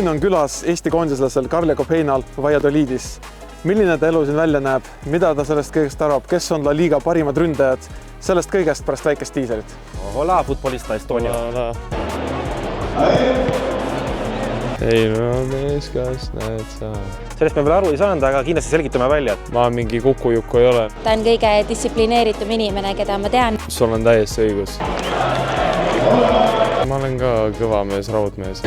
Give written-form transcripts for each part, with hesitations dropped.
on külas Eesti koondislasel Karl Jakob Heinal Valladolidis. Milline ta elu siin välja näeb, mida ta sellest kõigest arvab, kes on La Liga parimad ründajad, sellest kõigest pärast väikest tiiserit. Hola, futbolista Estonia. Hola. Ei, no mees, kas näed sa? Sellest me veel aru ei saanud, aga kindlasti selgitame välja. Ma mingi kukujuku ei ole. Ta on kõige distsiplineeritum inimene, keda ma tean. Sul on täiesti õigus. Ma olen ka kõva mees, raudmees.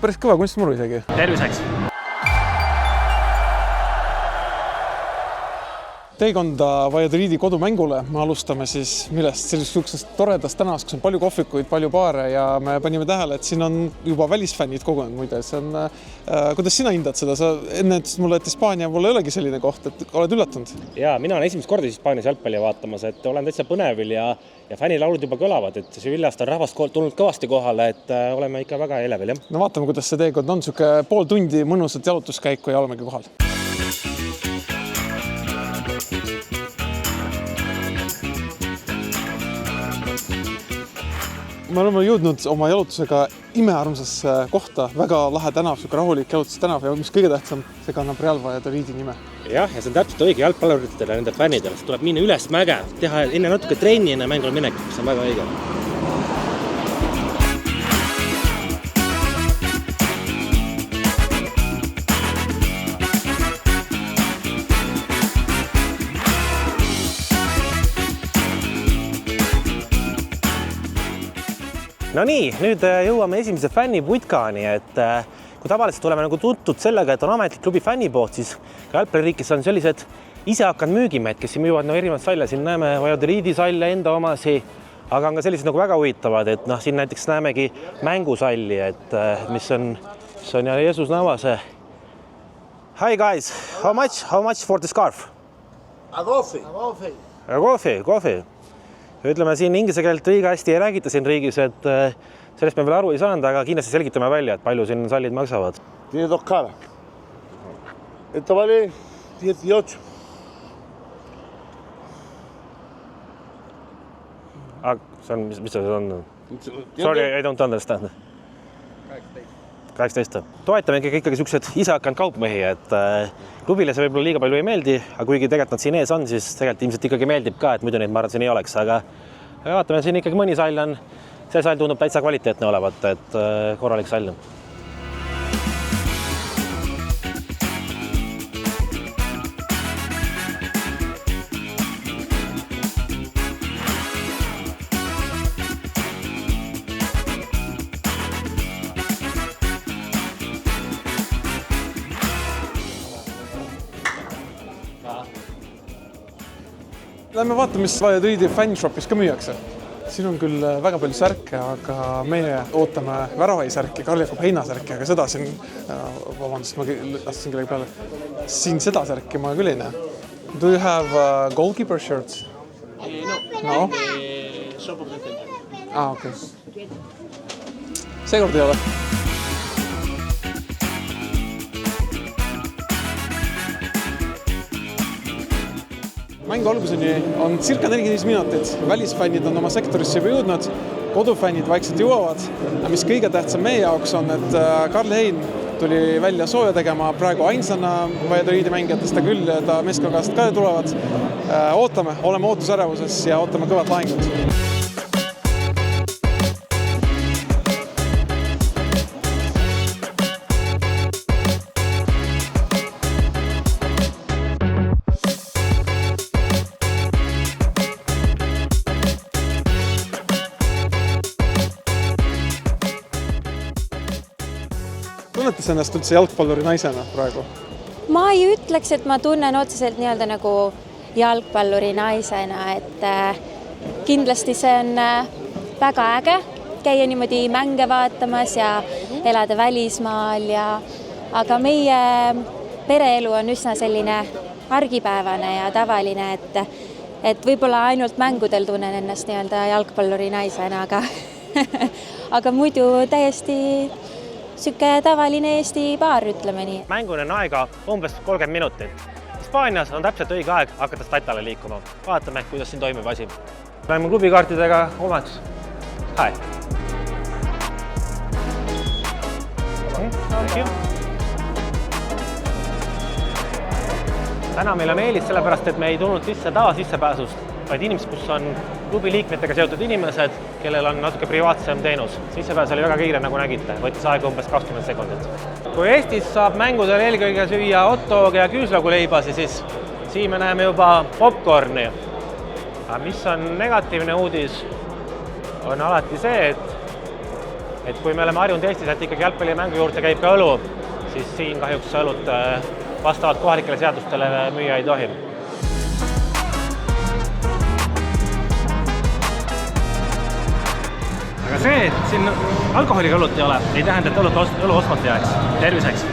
Päris kõva kunstmuru isegi. Terviseks! Teekonda Valladolidi kodumängule. Me alustame siis millest sellisest toredast tänavast, kus on palju kohvikuid, palju baare ja me panime tähele, et siin on juba välisfännid kogunenud muide. See on, kuidas sina hindad seda? Sa enne ütlesid mulle, et Hispaania pole olegi selline koht, et oled üllatunud? Jaa, mina olen esimest korda Hispaanias jalgpalli vaatamas, et olen täitsa põnevil ja fännilaulud juba kõlavad, et Sevillast on rahvast tulnud kõvasti kohale, et oleme ikka väga elevil. Ja? No vaatame, kuidas see teekond on. Suke pool tundi mõnusat jalutuskäiku ja olemegi kohal. Me oleme jõudnud oma jalutusega imearmsasse kohta, väga lahe tänav, suke rahulik jalutustänav ja mis kõige tähtsam, see kannab Real Valladolidi nime. Jah, ja see on täpselt õige jalgpalluritele ja nende fännidele, sest tuleb minna üles mäge, teha enne natuke trenni enne mängule minek, see on väga õige. No nii, nüüd jõuame esimese fänniputkani, et kui tavaliselt oleme nagu tuntud sellega, et on ametlik klubi fännipood, siis ka jalgpalliriikis on sellised isehakanud müügimehed, kes siin müüvad erinevaid salle. Siin näeme Valladolidi salle enda omasi, aga on ka sellised nagu väga huvitavad, et siin näiteks näemegi mängusalli, et mis on Jeesus Navase. Hi guys, how much for the scarf? A 12. Coffee. Ütleme, siin inglise keelt liiga hästi ei räägita siin riigis, et sellest me veel aru ei saanud, aga kindlasti selgitame välja, et palju siin sallid maksavad. Tiene dos caras. Esto vale 18. See on, mis see on? Sorry, I don't understand. 18. Toetame ikkagi siuksed isehakanud kaupmehi, et klubile see võib-olla liiga palju ei meeldi, aga kuigi tegelikult nad siin ees on, siis tegelikult ilmselt ikkagi meeldib ka, et muidu neid ma arvan siin ei oleks, aga vaatame, siin ikkagi mõni sall on, see sall tundub täitsa kvaliteetne olevat, et korralik sall. Lähme vaatame, mis Valladolidi fännshopis ka müüakse. Siin on küll väga palju särke, aga meie ootame väravaisärki, Karl Jakob Heina särki, aga seda siin, vabandust, ma lastasin kellegi peale. Siin seda särki ma küll ei näe. Do you have goalkeeper shirts? No. Shop of the center. Okei. Seekord ei ole. Mängu alguseni on circa 45 minutit. Välisfännid on oma sektorisse juba jõudnud, kodufännid vaikselt jõuavad. Mis kõige tähtsam meie jaoks on, et Karl Hein tuli välja sooja tegema praegu ainsana Valladolidi mängijatest, ta küll ta meeskonnakast ka tulevad. Ootame, oleme ootusärevuses ja ootame kõvat lahingut. Tunnetas ennast üldse jalgpalluri naisena praegu? Ma ei ütleks, et ma tunnen otseselt nii-öelda nagu jalgpalluri naisena, et kindlasti see on väga äge käia niimoodi mänge vaatamas ja elada välismaal aga meie pereelu on üsna selline argipäevane ja tavaline, et võib-olla ainult mängudel tunnen ennast nii-öelda jalgpalluri naisena, aga muidu täiesti Süke tavaline Eesti baar, ütleme nii. Mängune on aega umbes 30 minutit. Hispaanias on täpselt õige aeg hakata statale liikuma. Vaatame, kuidas siin toimib asi. Lähme klubikaartidega omaks. Hi. Täna meil on eelis sellepärast, et me ei tulnud sisse tavasissepääsust, vaid inimesed, kus on klubi liikmetega seotud inimesed, kellel on natuke privaatsem teenus. Sissepääs oli väga kiire, nagu nägite, võttis aega umbes 20 sekundit. Kui Eestis saab mängudel eelkõige süüa hotdogi ja küüslauguleibasi, siis siin me näeme juba popcorni. Aga mis on negatiivne uudis, on alati see, et kui me oleme harjunud Eestis, et ikkagi jalgpallimängu juurde käib ka õlu, siis siin kahjuks õlut vastavalt kohalikele seadustele müüa ei tohi. Aga see, et siin alkoholiga õlut ei ole, ei tähenda, et õlu ostmata jääks. Terviseks!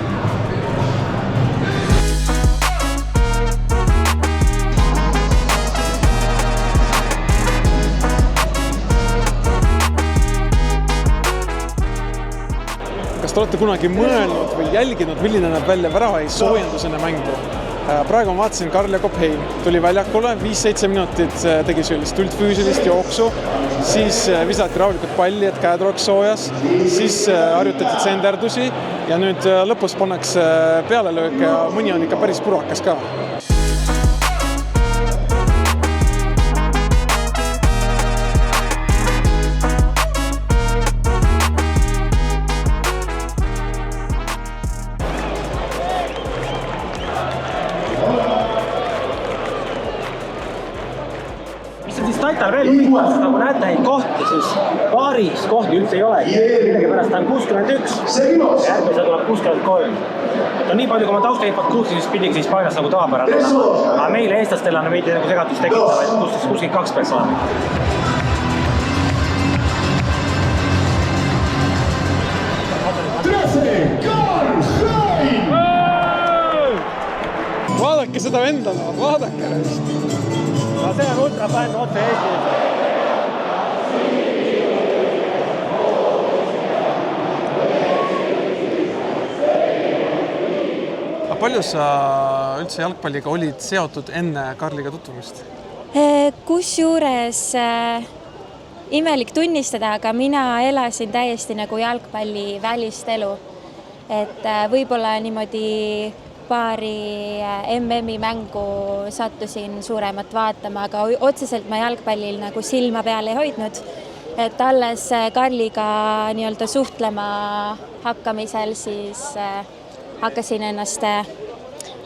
Kas te olete kunagi mõelnud või jälginud, milline näeb välja väravaheis soojendusena mängu? Praegu ma vaatasin Karl Jakob Hein, tuli väljakule, 5-7 minutit tegi sellist üldfüüsilist jooksu, siis visati rahulikult palli, et käed oleks soojas, siis harjutati tsenderdusi ja nüüd lõpus pannakse pealelööke ja mõni on ikka päris purakas ka. Taita veel huvitav, sest nagu näete neid kohti, siis paaris kohti üldse ei ole. Millegi pärast on 61 ja järgmise tuleb 63. Et on nii palju, kui ma taustainfot kuulsin, siis pidigi siis Hispaanias nagu tavapärane. Aga meile eestlastele on veidi nagu segatus tekitava, et 62 peaks olema. Vaadake seda venda, vaadake! No see on ultrafänn otse Eestis. Palju sa üldse jalgpalliga olid seotud enne Karliga tutvumist? Kusjuures imelik tunnistada, aga mina elasin täiesti nagu jalgpalli välist elu. Et võib-olla niimoodi paari MM-i mängu sattusin suuremat vaatama, aga otseselt ma jalgpallil nagu silma peal ei hoidnud. Et alles Karliga nii-öelda suhtlema hakkamisel siis hakkasin ennast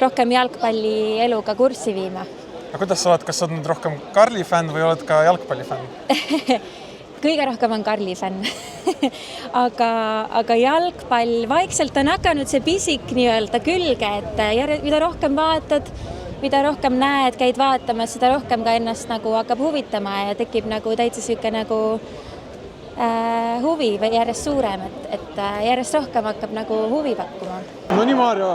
rohkem jalgpalli eluga kurssi viima. Aga kuidas sa oled, kas sa oled nüüd rohkem Karli fänn või oled ka jalgpalli fänn? Kõige rohkem on Karli fänn. aga jalgpall vaikselt on hakanud see pisik nii-öelda külge, et mida rohkem vaatad, mida rohkem näed, käid vaatama, seda rohkem ka ennast nagu hakkab huvitama ja tekib nagu täitsa süke nagu huvi või järjest suurem, et järjest rohkem hakkab nagu huvi pakkuma. No nii, Maarjo,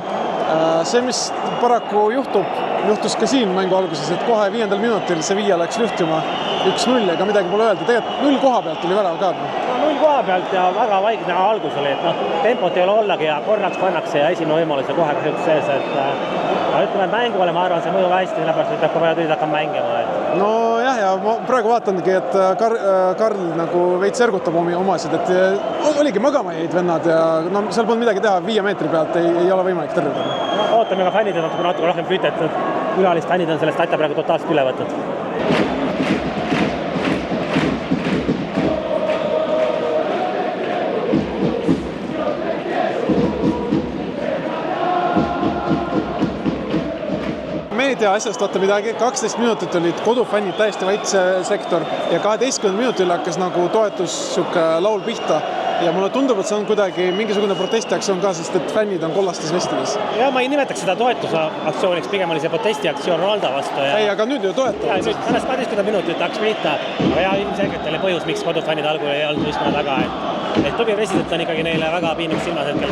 see, mis paraku juhtus ka siin mängu alguses, et kohe 5. minutil Sevilla läks lühtuma 1-0, ega midagi pole öelda. Tegelikult 0 koha pealt tuli värav ka. No 0 koha pealt ja väga vaikne algus oli, et tempot ei ole ollagi ja korraks pannakse ja esimene võimalus ja kohe kahjuks sees, et ütleme mängule, ma arvan, see mõju hästi, sellepärast, et kui vaja tüüd hakkab mängima. No jah, ja ma praegu vaatangi, et Karl nagu veits ergutab omasid, et oligi magama jäid vennad ja no, seal polnud midagi teha, 5 meetri pealt ei ole võimalik tõrjuda. No, ootame ka fännid on natuke rohkem püütetud, ülalist fännid on sellest Taita praegu totaalselt üle võtnud. Meedia asjast vaata midagi, 12 minutit olid kodufännid täiesti vaitse sektor ja 12 minutil hakkas nagu toetus laul pihta ja mulle tundub, et see on kuidagi mingisugune protestiaktsioon ka, sest et fännid on kollastes vestides. Ja ma ei nimetaks seda toetusaktsiooniks, pigem oli see protestiaktsioon Ronaldo vastu. Ei, aga nüüd ju toetavad. Ja nüüd pärast 12 minutit hakkas pihta, aga ja ilmselgelt oli põhjus, miks kodufännid algul ei olnud ühiskonna taga, et klubi president on ikkagi neile väga piinlik silmad hetkel.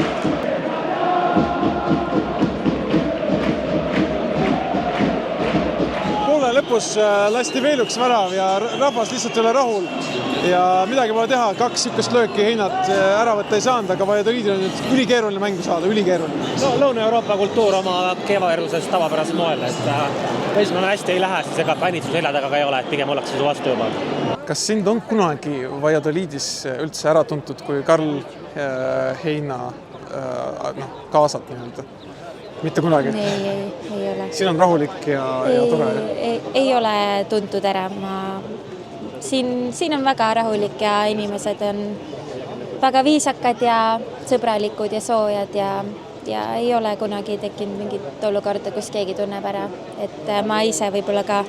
Lõpus lasti veel üks värav ja rahvas lihtsalt ei ole rahul ja midagi pole teha, 2 sükest lööki Heinat ära võtta ei saanud, aga Valladolidil on nüüd ülikeeruline mängu saada, ülikeeruline. No, Lõuna-Euroopa kultuur oma keevaeruses tavapärasel moel, et võistkonna hästi ei lähe, siis ega fännid su selja taga ka ei ole, et pigem ollakse su vastu juba. Kas sind on kunagi Valladolidis üldse ära tuntud, kui Karl Heina kaasad nii-öelda? Mitte kunagi? Ei ole. Siin on rahulik ja tore? Ei ole tuntud ära. Siin on väga rahulik ja inimesed on väga viisakad ja sõbralikud ja soojad ja ei ole kunagi tekkinud mingit olukorda, kus keegi tunneb ära. Et ma ise võib-olla ka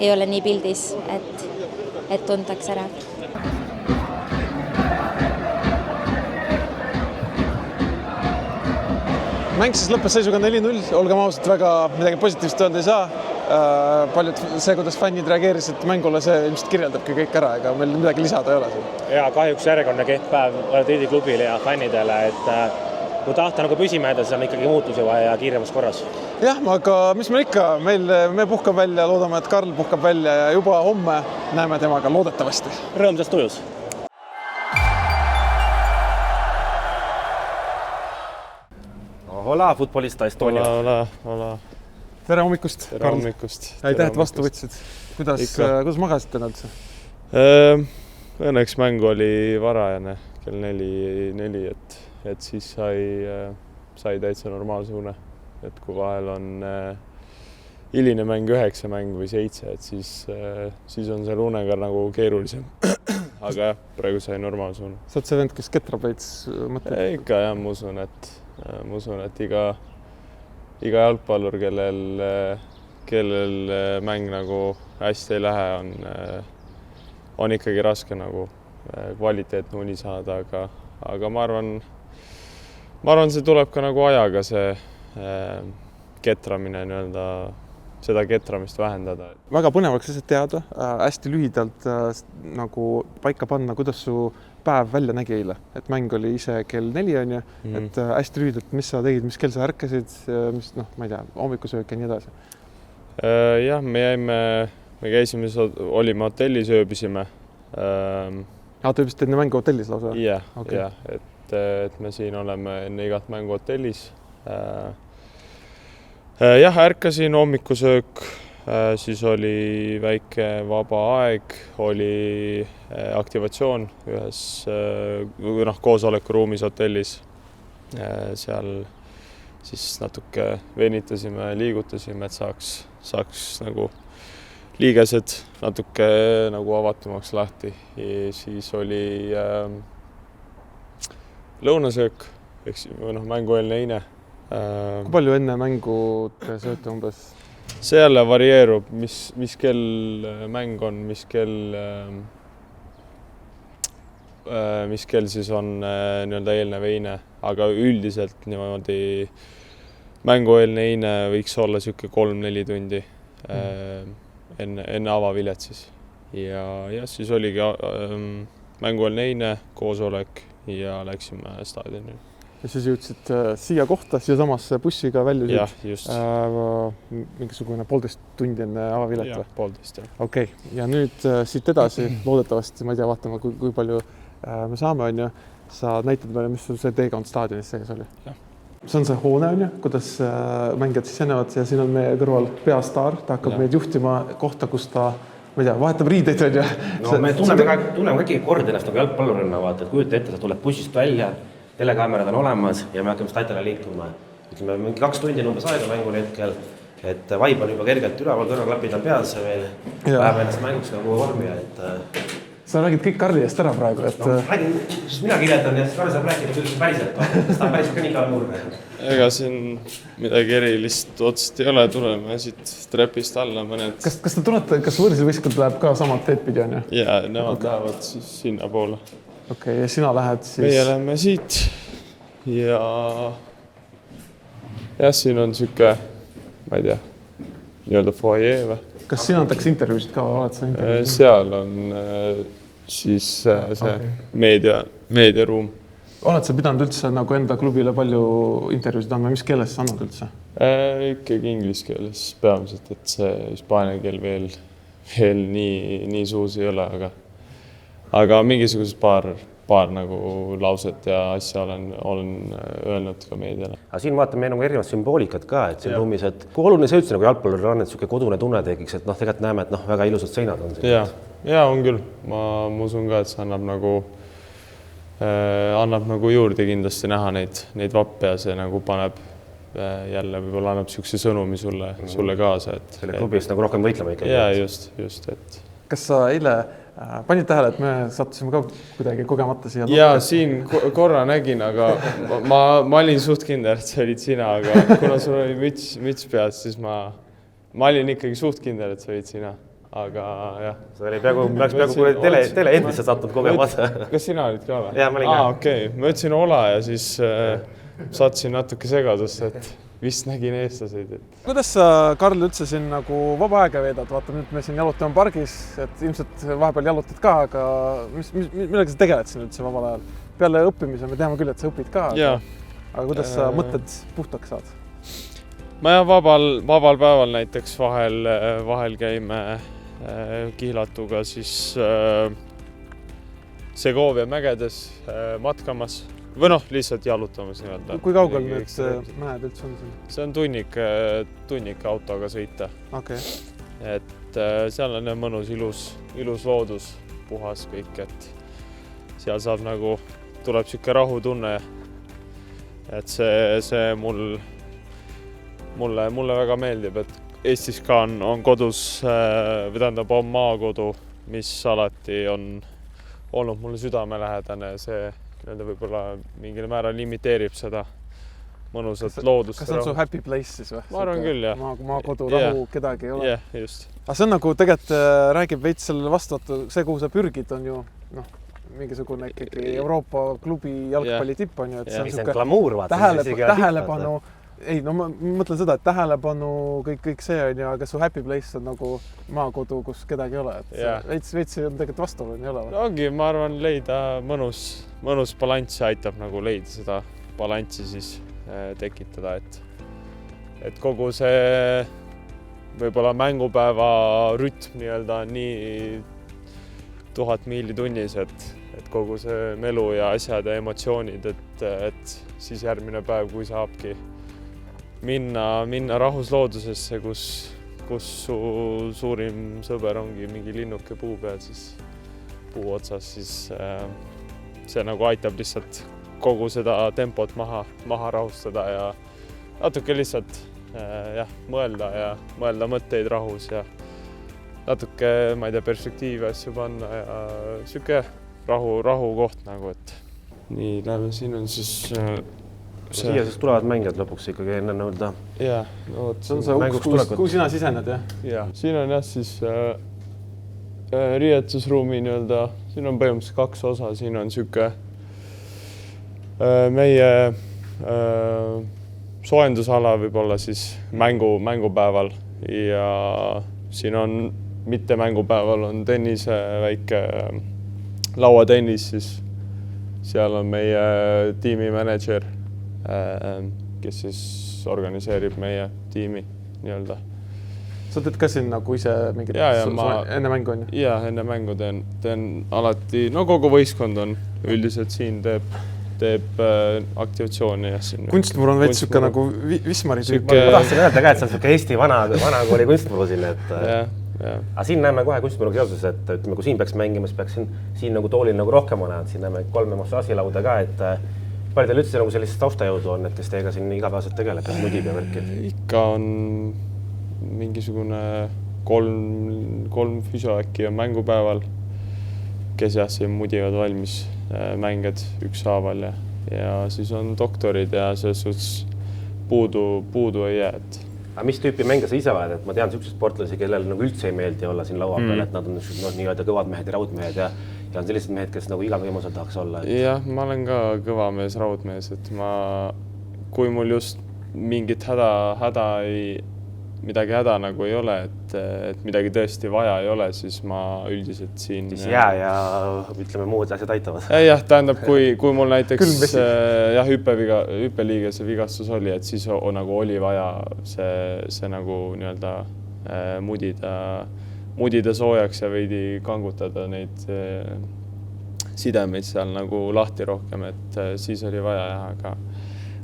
ei ole nii pildis, et tuntaks ära. Mäng siis lõppes seisuga 4-0, olgem ausalt, väga midagi positiivset öelda ei saa. Paljud see, kuidas fännid reageerisid mängule, see ilmselt kirjeldabki kõik ära, ega meil midagi lisada ei ole siin. Ja kahjuks järjekordne kehv päev Madridi klubile ja fännidele, et kui tahta nagu püsima jääda, siis on ikkagi muutusi vaja ja kiiremas korras. Jah, aga mis meil ikka, me puhkab välja, loodame, et Karl puhkab välja ja juba homme näeme temaga loodetavasti. Rõõmsas tujus! Hola, futbolista Estonia. Hola. Tere hommikust, Tere Karl. Hommikust. Aitäh, et vastu võtsid. Kuidas magasite üldse? Õnneks mäng oli varajane, kell 4, et siis sai täitsa normaalse une. Et kui vahel on hiline mäng 9 mäng või 7, et siis on seal unega nagu keerulisem. Aga jah, praegu sai normaalse une. Sa oled see vend, kes ketrab veits mõtleb? Ikka jah, ma usun, et iga jalgpallur, kellel mäng nagu hästi ei lähe, on ikkagi raske nagu kvaliteetne uni saada, aga ma arvan, see tuleb ka nagu ajaga see ketramine nii-öelda, seda ketramist vähendada. Väga põnev oleks lihtsalt teada, hästi lühidalt nagu paika panna, kuidas su päev välja nägi eile, et mäng oli ise kell 4 on ju, et hästi lühidalt, mis sa tegid, mis kell sa ärkasid, mis ma ei tea, hommikusöök ja nii edasi? Jah, me käisime, olime hotellis, ööbisime. Te ööbisite enne mängu hotellis lausa? Jah, et me siin oleme enne igat mängu hotellis. Jah, ärkasin, hommikusöök, siis oli väike vaba aeg, oli aktivatsioon ühes koosolekuruumis hotellis. Seal siis natuke venitasime, liigutasime, et saaks nagu liigesed natuke nagu avatumaks lahti. Ja siis oli lõunasöök, mängueelne eine. Kui palju enne mängu te sööte umbes? See jälle varieerub, mis kell mäng on, mis kell siis on nii-öelda eelne veine, aga üldiselt niimoodi mängueelne eine võiks olla siuke 3-4 tundi enne avavilet siis. Ja siis oligi mängueelne eine, koosolek ja läksime staadioni. Ja siis jõudsid siia kohta, siia samasse bussiga väljusid? Jah, just. Mingisugune 1,5 tundi enne avavilet? Jah, 1,5, jah. Okei, ja nüüd siit edasi, loodetavasti, ma ei tea, vaatame, kui palju me saame, on ju. Sa näitad meile, mis sul see teekond staadionis sees oli? Jah. See on see hoone, on ju, kuidas mängijad siis jänevad ja siin on meie kõrval peastaar, ta hakkab meid juhtima kohta, kus ta ma ei tea, vahetab riideid, on ju. No me tunneme kõiki kord ennast nagu jalgpallurina, vaata, et kujuta ette, sa tuled bussist välja, telekaamerad on olemas ja me hakkame staadiale liikuma. Ütleme, mingi 2 tundi on umbes aega mängul hetkel, et vaib on juba kergelt üleval, kõrvaklapid on peas veel, läheb ennast mänguks nagu vormi, et... Sa räägid kõik Karli eest ära praegu, et... No, räägin, kus mina kirjeldan ja Karl saab rääkida üldse päriselt, sest ta on päriselt ka nii kalmuur. Ega siin midagi erilist otsest ei ole, tuleme siit trepist alla mõned... Kas te tunnete, kas võõrsilvõistkond läheb ka samad teed pidi, on ju? Jaa, nemad lähevad siis sinna poole. Okei, ja sina lähed siis... Meie läheme siit ja siin on siuke, ma ei tea, nii-öelda foajee või? Kas siin antakse intervjuusid ka? Seal on siis see meediaruum. Oled sa pidanud üldse nagu enda klubile palju intervjuusid andma, mis keeles sa annad üldse? Ikkagi inglise keeles peamiselt, et see hispaania keel veel nii suus ei ole, aga mingisugused paar nagu lauset ja asja olen öelnud ka meediale. Aga siin vaatame nagu erinevat sümboolikat ka, et siin ruumis, et kui oluline see üldse nagu jalgpalluril on, et siuke kodune tunne tekiks, et tegelikult näeme, et väga ilusad seinad on siin. Ja on küll. Ma usun ka, et see annab nagu annab nagu juurde kindlasti näha neid vappe ja see nagu paneb jälle võib-olla annab niisuguse sõnumi sulle kaasa. Selle klubist nagu rohkem võitlema ikkagi. Jaa, just. Kas sa eile panid tähele, et me sattusime ka kuidagi kogemata siia? Jaa, siin korra nägin, aga ma olin suht kindel, et see olid sina, aga kuna sul oli müts peas, siis ma olin ikkagi suht kindel, et see olid sina. Aga jah. See oli peaaegu tele-eetrisse sattunud kogemata. Kas sina olid ka või? Jaa, ma olin ka. Okei. Ma ütlesin Ola ja siis satsin natuke segadusse, et vist nägin eestlaseid. Kuidas sa, Karl, üldse siin nagu vaba aega veedad? Vaata, nüüd me siin jalutame pargis, et ilmselt vahepeal jalutad ka, aga millega sa tegeled siin üldse vabal ajal? Peale õppimise me teame küll, et sa õpid ka. Aga kuidas sa mõtted puhtaks saad? Ma vabal päeval näiteks vahel käime Kihlatuga siis Segovia mägedes matkamas või lihtsalt jalutamas nii-öelda. Kui kaugel need mäed üldse on siin? See on tunnik autoga sõita. Okay. Et seal on mõnus ilus loodus, puhas kõik, et seal saab nagu, tuleb siuke rahutunne. Et see mulle väga meeldib, et Eestis ka on kodus, või tähendab on maakodu, mis alati on olnud mulle südamelähedane ja see võib-olla mingil määral imiteerib seda mõnusat loodust. Kas on su happy place siis või? Ma arvan küll, jah. Maakodu, rahu, kedagi ei ole. Jah, just. Aga see on nagu tegelikult räägib veits selle vastu, see, kuhu sa pürgid, on ju mingisugune ikkagi Euroopa klubi jalgpalli tipp on ju. See on glamuur, tähelepanu. Ei, no ma mõtlen seda, et tähelepanu, kõik see on ju, aga su happy place on nagu maakodu, kus kedagi ei ole. Veits on tegelikult vastuolu, ei ole? Ongi, ma arvan, leida mõnus balanss aitab nagu leida seda balanssi siis tekitada, et kogu see võib-olla mängupäeva rütm nii-öelda nii 1000 miili tunnis, et kogu see melu ja asjad ja emotsioonid, et siis järgmine päev, kui saabki minna rahus loodusesse, kus su suurim sõber ongi mingi linnuke puu peal, siis puu otsas, siis see nagu aitab lihtsalt kogu seda tempot maha rahustada ja natuke lihtsalt mõelda mõtteid rahus ja natuke, ma ei tea, perspektiivi asju panna ja siuke rahu koht nagu, et nii, lähme, siin on siis siia siis tulevad mängijad lõpuks ikkagi enne nõuda. Jah, see on see uks, kuhu sina sisened, jah? Jah, siin on jah siis riietusruumi nii-öelda, siin on põhimõtteliselt 2 osa, siin on siuke meie soojendusala võib-olla siis mängupäeval ja siin on mitte mängupäeval on tennise väike lauatennis, siis seal on meie tiimimanager, kes siis organiseerib meie tiimi nii-öelda. Sa teed ka siin nagu ise mingit enne mängu on ju? Jaa, enne mängu teen alati, no kogu võistkond on üldiselt siin teeb aktivatsiooni. Kunstmuru on veits siuke nagu Wismari tüüp. Ma tahtsin öelda ka, et see on siuke Eesti vanakooli kunstmuru siin, et aga siin näeme kohe kunstmuruga seoses, et ütleme, kui siin peaks mängima, siis peaks siin nagu toolil nagu rohkem olema, siin näeme 3 massaažilauda ka, et palju teil üldse nagu sellist taustajõudu on, et kes teiega siin igapäevaselt tegeleb, et mudib ja värki? Ikka on mingisugune 3 füsio äkki on mängupäeval, kes siin mudivad valmis mänged ükshaaval ja siis on doktorid ja selles suhtes puudu ei jää. Aga mis tüüpi mänge sa ise oled? Et ma tean siukseid sportlasi, kellel nagu üldse ei meeldi olla siin laua peal, et nad on nii-öelda kõvad mehed ja raudmehed ja on sellised mehed, kes nagu igal võimalusel tahaks olla. Jah, ma olen ka kõva mees, raudmees, et kui mul just mingit midagi häda nagu ei ole, et midagi tõesti vaja ei ole, siis ma üldiselt siin... Siis jää ja ütleme muud asjad aitavad. Jah, tähendab, kui mul näiteks hüppeliigese vigastus oli, et siis nagu oli vaja see nagu nii-öelda mudida soojaks ja veidi kangutada neid sidemeid seal nagu lahti rohkem, et siis oli vaja,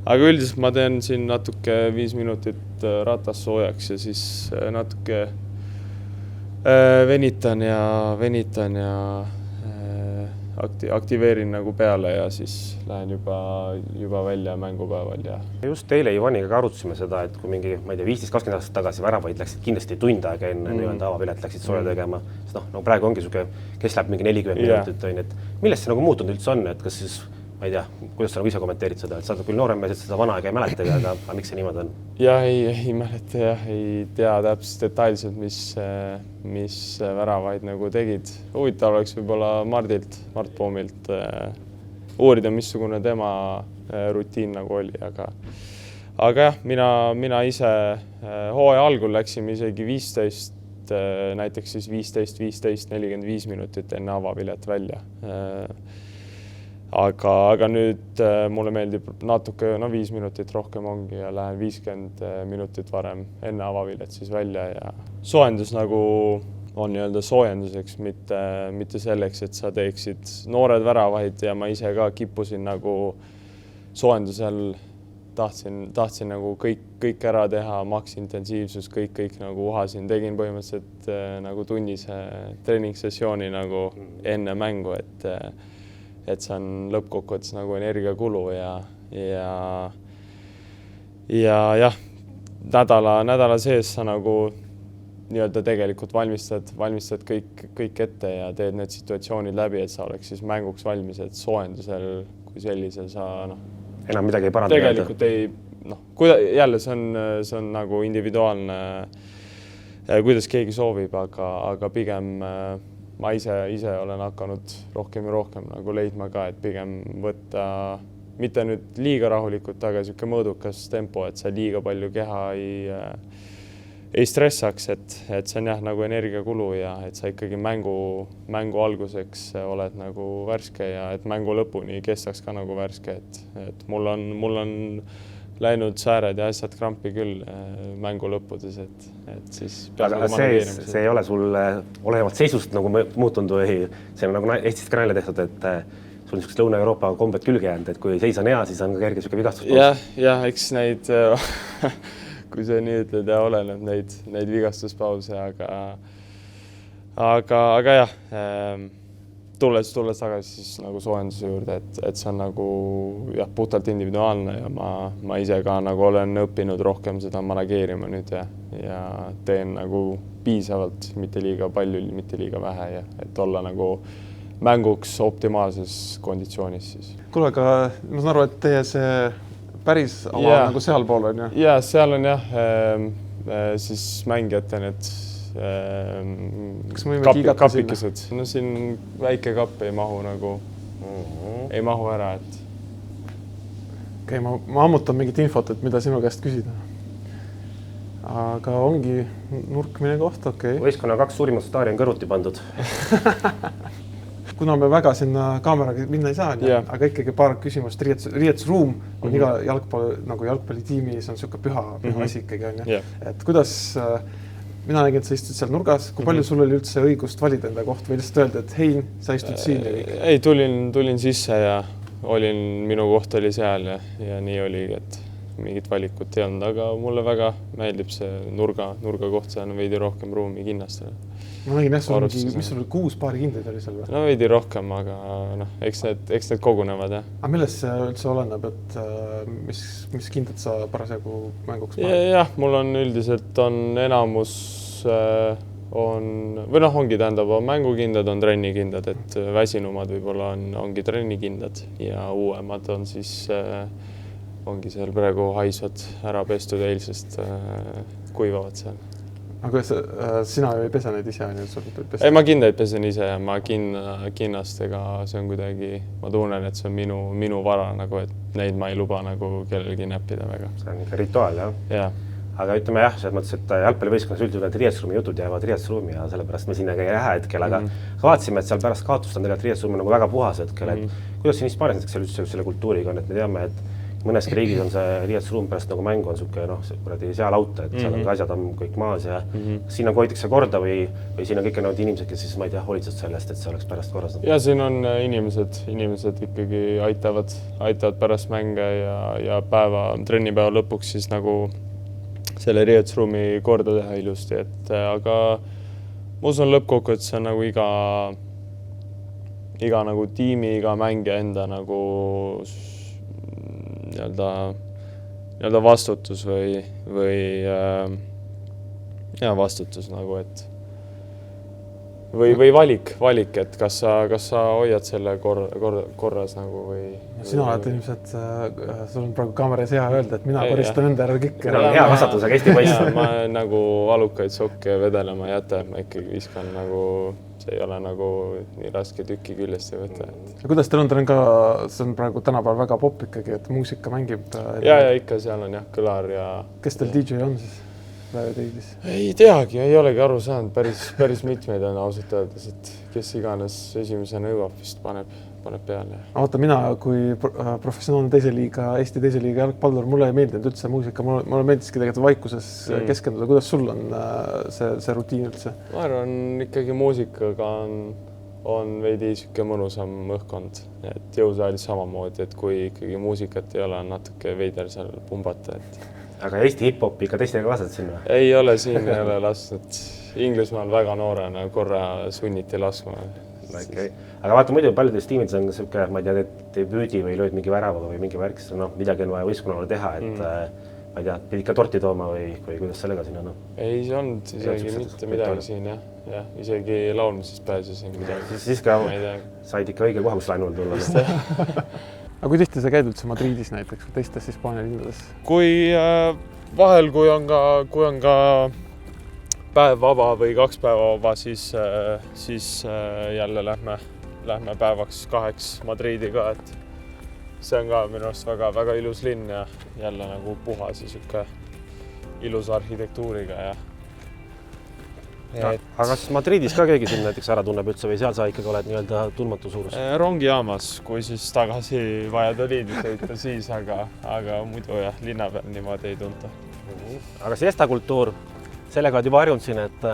aga üldiselt ma teen siin natuke 5 minutit ratas soojaks ja siis natuke venitan ja aktiveerin nagu peale ja siis lähen juba välja mängupäeval ja. Just eile Ivaniga ka arutasime seda, et kui mingi, ma ei tea, 15-20 aastat tagasi väravaid läksid kindlasti tund aega enne nii-öelda avapilet läksid sooja tegema. No praegu ongi suke, kes läheb mingi 40 minutit, et millest see nagu muutunud üldse on, et kas siis, ma ei tea, kuidas sa nagu ise kommenteerid seda, et sa oled küll noorem mees, et seda vana aega ei mäletagi, aga miks see niimoodi on? Ja ei mäleta ja ei tea täpselt detailselt, mis väravaid nagu tegid. Huvitav oleks võib-olla Mart Poomilt uurida, missugune tema rutiin nagu oli, aga jah, mina ise hooaja algul läksime isegi 15, näiteks siis 45 minutit enne avapilet välja. Aga nüüd mulle meeldib natuke, 5 minutit rohkem ongi ja lähen 50 minutit varem enne avapilet siis välja ja soojendus nagu on nii-öelda soojenduseks, mitte selleks, et sa teeksid noored väravaid ja ma ise ka kippusin nagu soojendusel tahtsin nagu kõik ära teha, maks intensiivsus, kõik nagu uhasin, tegin põhimõtteliselt nagu tunnise treeningsessiooni nagu enne mängu, et see on lõppkokkuvõttes nagu energiakulu ja jah, nädala sees sa nagu nii-öelda tegelikult valmistad kõik ette ja teed need situatsioonid läbi, et sa oleks siis mänguks valmis, et soojendusel kui sellisel sa enam midagi ei paranda. Tegelikult ei, jälle see on nagu individuaalne, kuidas keegi soovib, aga pigem ma ise olen hakanud rohkem ja rohkem nagu leidma ka, et pigem võtta mitte nüüd liiga rahulikult, aga siuke mõõdukas tempo, et sa liiga palju keha ei stressaks, et see on jah nagu energiakulu ja et sa ikkagi mängu alguseks oled nagu värske ja et mängu lõpuni kestaks ka nagu värske, et mul on läinud sääred ja asjad krampi küll mängu lõppudes, et siis aga see ei ole sul olevalt seisust nagu muutunud või see on nagu Eestist ka näile tehtud, et sul on niisugust Lõuna-Euroopa kombed külge jäänud, et kui seis on hea, siis on ka kerge siuke vigastuspaus. Jah, eks neid kui sa nii ütled ja oleneb neid vigastuspause, aga jah, tulles tagasi siis nagu soojenduse juurde, et see on nagu jah, puhtalt individuaalne ja ma ise ka nagu olen õppinud rohkem seda manageerima nüüd ja teen nagu piisavalt, mitte liiga palju, mitte liiga vähe ja et olla nagu mänguks optimaalses konditsioonis siis. Kuule, aga ma saan aru, et teie see päris ala nagu sealpool on ju? Ja seal on jah, siis mängijate need kapikesed. No siin väike kapp ei mahu nagu, ei mahu ära, et. Okei, ma ammutan mingit infot, et mida sinu käest küsida. Aga ongi nurkmine koht, okei. Võistkonna 2 suurimat staari on kõrvuti pandud. Kuna me väga sinna kaameraga minna ei saa, aga ikkagi paar küsimust, riietusruum on iga jalgpallitiimis on siuke püha asi ikkagi on. Et kuidas, mina nägin, et sa istud seal nurgas, kui palju sul oli üldse õigust valida enda koht või lihtsalt öelda, et hei, sa istud siin? Ei, tulin sisse ja minu koht oli seal ja nii oligi, et mingit valikut ei olnud, aga mulle väga meeldib see nurga koht, see on veidi rohkem ruumi kinnastele. Ma nägin jah, mis sul 6 paari kindeid oli seal või? No veidi rohkem, aga eks need kogunevad. Aga millest see üldse oleneb, et mis kindad sa parasjagu mänguks paned? Jah, mul on üldiselt enamus ongi tähendab, mängukindad on trennikindad, et väsinumad võib-olla ongi trennikindad ja uuemad on siis ongi seal praegu haisvad ära pestud eilsest kuivavad seal. Aga sina ei pese neid ise? Ei, ma kindaid pesen ise ja ma kinnastega, see on kuidagi, ma tunnen, et see on minu vara, nagu, et neid ma ei luba nagu kellelgi näppida väga. See on ikka rituaal, jah? Jah. Aga ütleme jah, selles mõttes, et jalgpallivõistkonnas üldjuhul riietusruumi jutud jäävad riietusruumi ja sellepärast me sinna ei lähe hetkel, aga vaatasime, et seal pärast kaotust on tegelikult riietusruumi nagu väga puhas hetkel, et kuidas siin Hispaanias näiteks üldse selle kultuuriga on, et me teame, et mõnes riigis on see riietusruum pärast nagu mängu on siuke sealauta, et seal on asjad on kõik maas ja siin on hoitakse korda või siin on kõik need inimesed, kes siis, ma ei tea, hoolitsed sellest, et see oleks pärast korras. Ja siin on inimesed ikkagi aitavad pärast mänge ja trennipäeva lõpuks siis nagu selle riietusruumi korda teha ilusti, et aga ma usun lõppkokkuvõttes on nagu iga nagu tiimi, iga mängija enda nagu nii-öelda vastutus või vastutus nagu, et või valik, et kas sa hoiad selle korras nagu või... Sina oled ilmselt, sul on praegu kaameras hea öelda, et mina koristan enda ära kikke. Hea kasvatusega Eesti poiss. Ma nagu valukaid sokke vedelema ei jäta, ma ikkagi viskan nagu, see ei ole nagu nii raske tükki küljest ei võtta. Kuidas teil on ka, see on praegu tänapäeval väga popp ikkagi, et muusika mängib? Ja ikka seal on kõlar ja... Kes teil DJ on siis? Ei teagi, ei olegi aru saanud, päris mitmeid on ausalt öeldes, et kes iganes esimesena jõuab vist paneb peale. Vaata, mina kui professionaalne Eesti teise liiga jalgpallur, mulle ei meeldinud üldse muusika, mulle meeldiski tegelikult vaikuses keskenduda. Kuidas sul on see rutiin üldse? Ma arvan, ikkagi muusikaga on veidi siuke mõnusam õhkkond, et jõusaalis samamoodi, et kui ikkagi muusikat ei ole, on natuke veider seal pumbata, et... Aga Eesti hip-hopi ikka teistega lased sinna? Ei ole siin, ei ole lasnud. Inglismaal väga noorena korra sunniti laskma. Okay. Aga vaata, muidu paljudes tiimides on siuke, ma ei tea, debüüdi või lööd mingi värava või mingi värkis, midagi on vaja võistkonnale teha, et ma ei tea, pidid ka torti tooma või kuidas sellega siin on? Ei, see on isegi mitte midagi siin, jah. Isegi laulmises pääsesin midagi. Siis ka said ikka õige koha, kus lainul tulla. Aga kui tihti sa käid üldse Madridis näiteks või teistes Hispaania linnades? Kui vahel, kui on ka päev vaba või 2 päeva vaba, siis jälle lähme päevaks 2 Madridi ka, et see on ka minu arust väga ilus linn ja jälle nagu puhas ja siuke ilus arhitektuuriga ja aga kas Madridis ka keegi siin näiteks ära tunneb üldse või seal sa ikkagi oled nii-öelda tundmatu suurus? Rongijaamas, kui siis tagasi Valladolidi sõita siis, aga muidu jah, linna peal niimoodi ei tunta. Aga siesta kultuur, sellega oled juba harjunud siin, et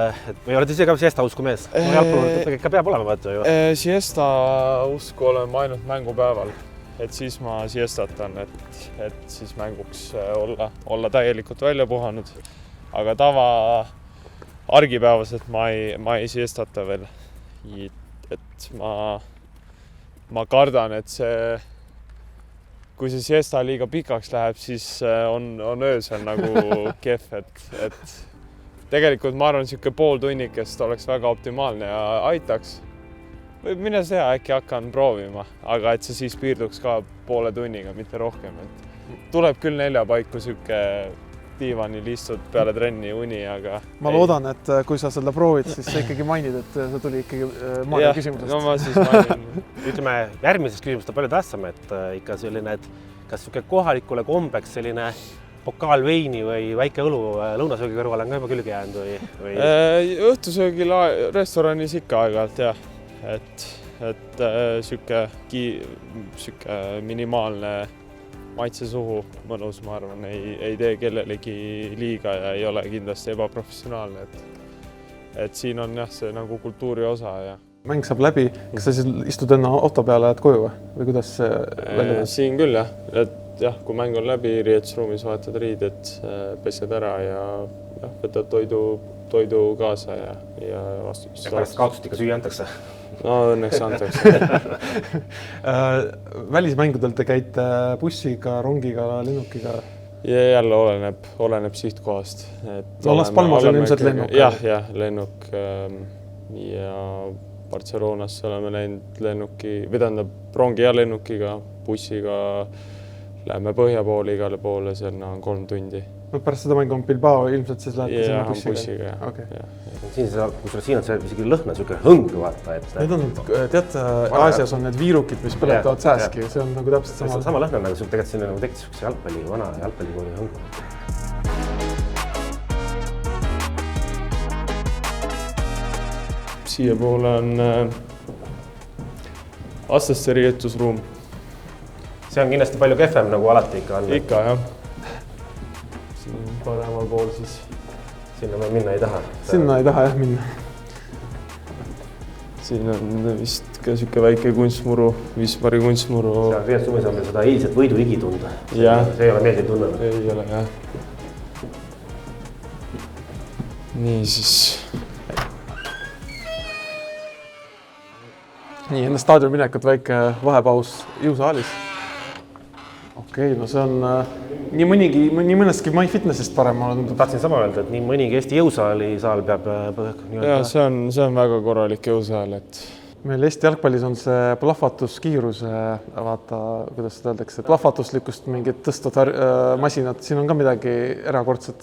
või oled ise ka siesta usku mees? Jalgpallur ikka peab olema vaata ju. Siesta usku oleme ainult mängupäeval, et siis ma siestatan, et siis mänguks olla täielikult välja puhanud, aga argipäevaselt ma ei siestata veel, et ma kardan, et kui see siesta liiga pikaks läheb, siis on öösel nagu kehv, et tegelikult ma arvan, siuke pool tunnikest oleks väga optimaalne ja aitaks. Või mine see, äkki hakkan proovima, aga et see siis piirduks ka poole tunniga, mitte rohkem. Tuleb küll 4 paiku siuke diivanil istud peale trenni uni, aga... Ma loodan, et kui sa seda proovid, siis sa ikkagi mainid, et see tuli ikkagi Maarja küsimusest. No ma siis mainin. Ütleme, järgmisest küsimust on palju tähtsam, et ikka selline, et kas kohalikule kombeks selline pokaal veini või väike õlu lõunasöögi kõrval on ka juba külge jäänud või? Õhtusöögil restoranis ikka aeg-ajalt, jah. Et siuke minimaalne maitse suhu mõnus, ma arvan, ei tee kellelegi liiga ja ei ole kindlasti ebaprofessionaalne. Et siin on jah, see nagu kultuuri osa. Ja. Mäng saab läbi, kas sa siis istud enne auto peale koju või kuidas see välja? Siin küll jah, et jah, kui mäng on läbi, riietusruumis vahetad riided, pesed ära ja võtad toidu kaasa ja vastus. Ja pärast kaotust ikka süüa antakse? No õnneks antakse. Välismängudel te käite bussiga, rongiga, lennukiga? Ja jälle oleneb sihtkohast. Las Palmas on ilmselt lennuk? Jah, lennuk ja Barcelonasse oleme läinud rongi ja lennukiga, bussiga, läheme põhja poole igale poole, seal on 3 tundi. No pärast seda mängu on Bilbao, ilmselt siis lähete sinna bussiga. Siin on see isegi lõhna siuke hõng, vaata. Need on, tead, Aasias on need viirukid, mis põletavad sääski, see on nagu täpselt sama. Sama lõhna on, aga tegelikult siin on tekkis siukse vana jalgpallikooli hõng. Siia poole on vastaste riietusruum. See on kindlasti palju kehvem, nagu alati ikka on. Ikka, jah. Siin paremal pool siis. Sinna me minna ei taha. Sinna ei taha jah minna. Siin on vist ka siuke väike kunstmuru, Wismari kunstmuru. Seal riietusruumis on meil seda eilset võidu higi tunda. See ei ole meeldiv tunda. Ei ole, jah. Nii siis. nii, enne staadioni minekut väike vahepaus jõusaalis. Okei, no see on nii mõnestki MyFitnessist parem. Tahtsin sama öelda, et nii mõnigi Eesti jõusaal peab... Ja, see on väga korralik jõusaal, et... Meil Eesti jalgpallis on see plahvatuskiirus, vaata, kuidas seda öeldakse, plahvatuslikust mingid tõstvad masinad, siin on ka midagi erakordset.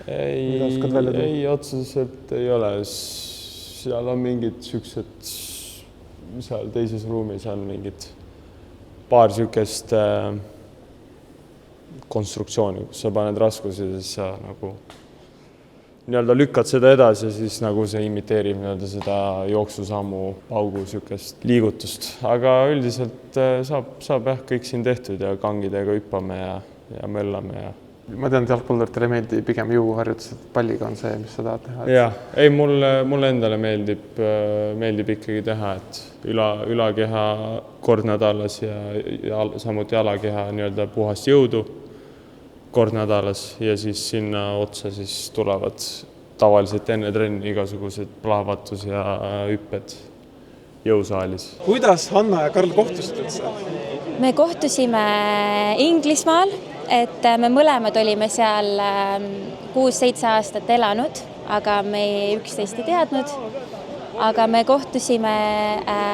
Ei, otseselt ei ole. Seal on mingid süksed, seal teises ruumis on mingid paar sükest konstruktsiooni, kus sa paned raskusi, siis sa nagu nii-öelda lükkad seda edasi ja siis nagu see imiteerib nii-öelda seda jooksusammu paugu sükest liigutust. Aga üldiselt saab jah kõik siin tehtud ja kangidega hüppame ja möllame. Ja... Ma tean, et jalgpalluritele meeldi pigem jõuharjutused, palliga on see, mis sa tahad teha. Ja, ei, mulle endale meeldib ikkagi teha, et ülakeha kord nädalas ja samuti alakeha nii-öelda puhast jõudu kord nädalas ja siis sinna otsa siis tulevad tavaliselt enne trenni igasugused plahvatus ja hüpped jõusaalis. Kuidas Hanna ja Karl kohtusid üldse? Me kohtusime Inglismaal, et me mõlemad olime seal 6-7 aastat elanud, aga me üksteist ei teadnud. Aga me kohtusime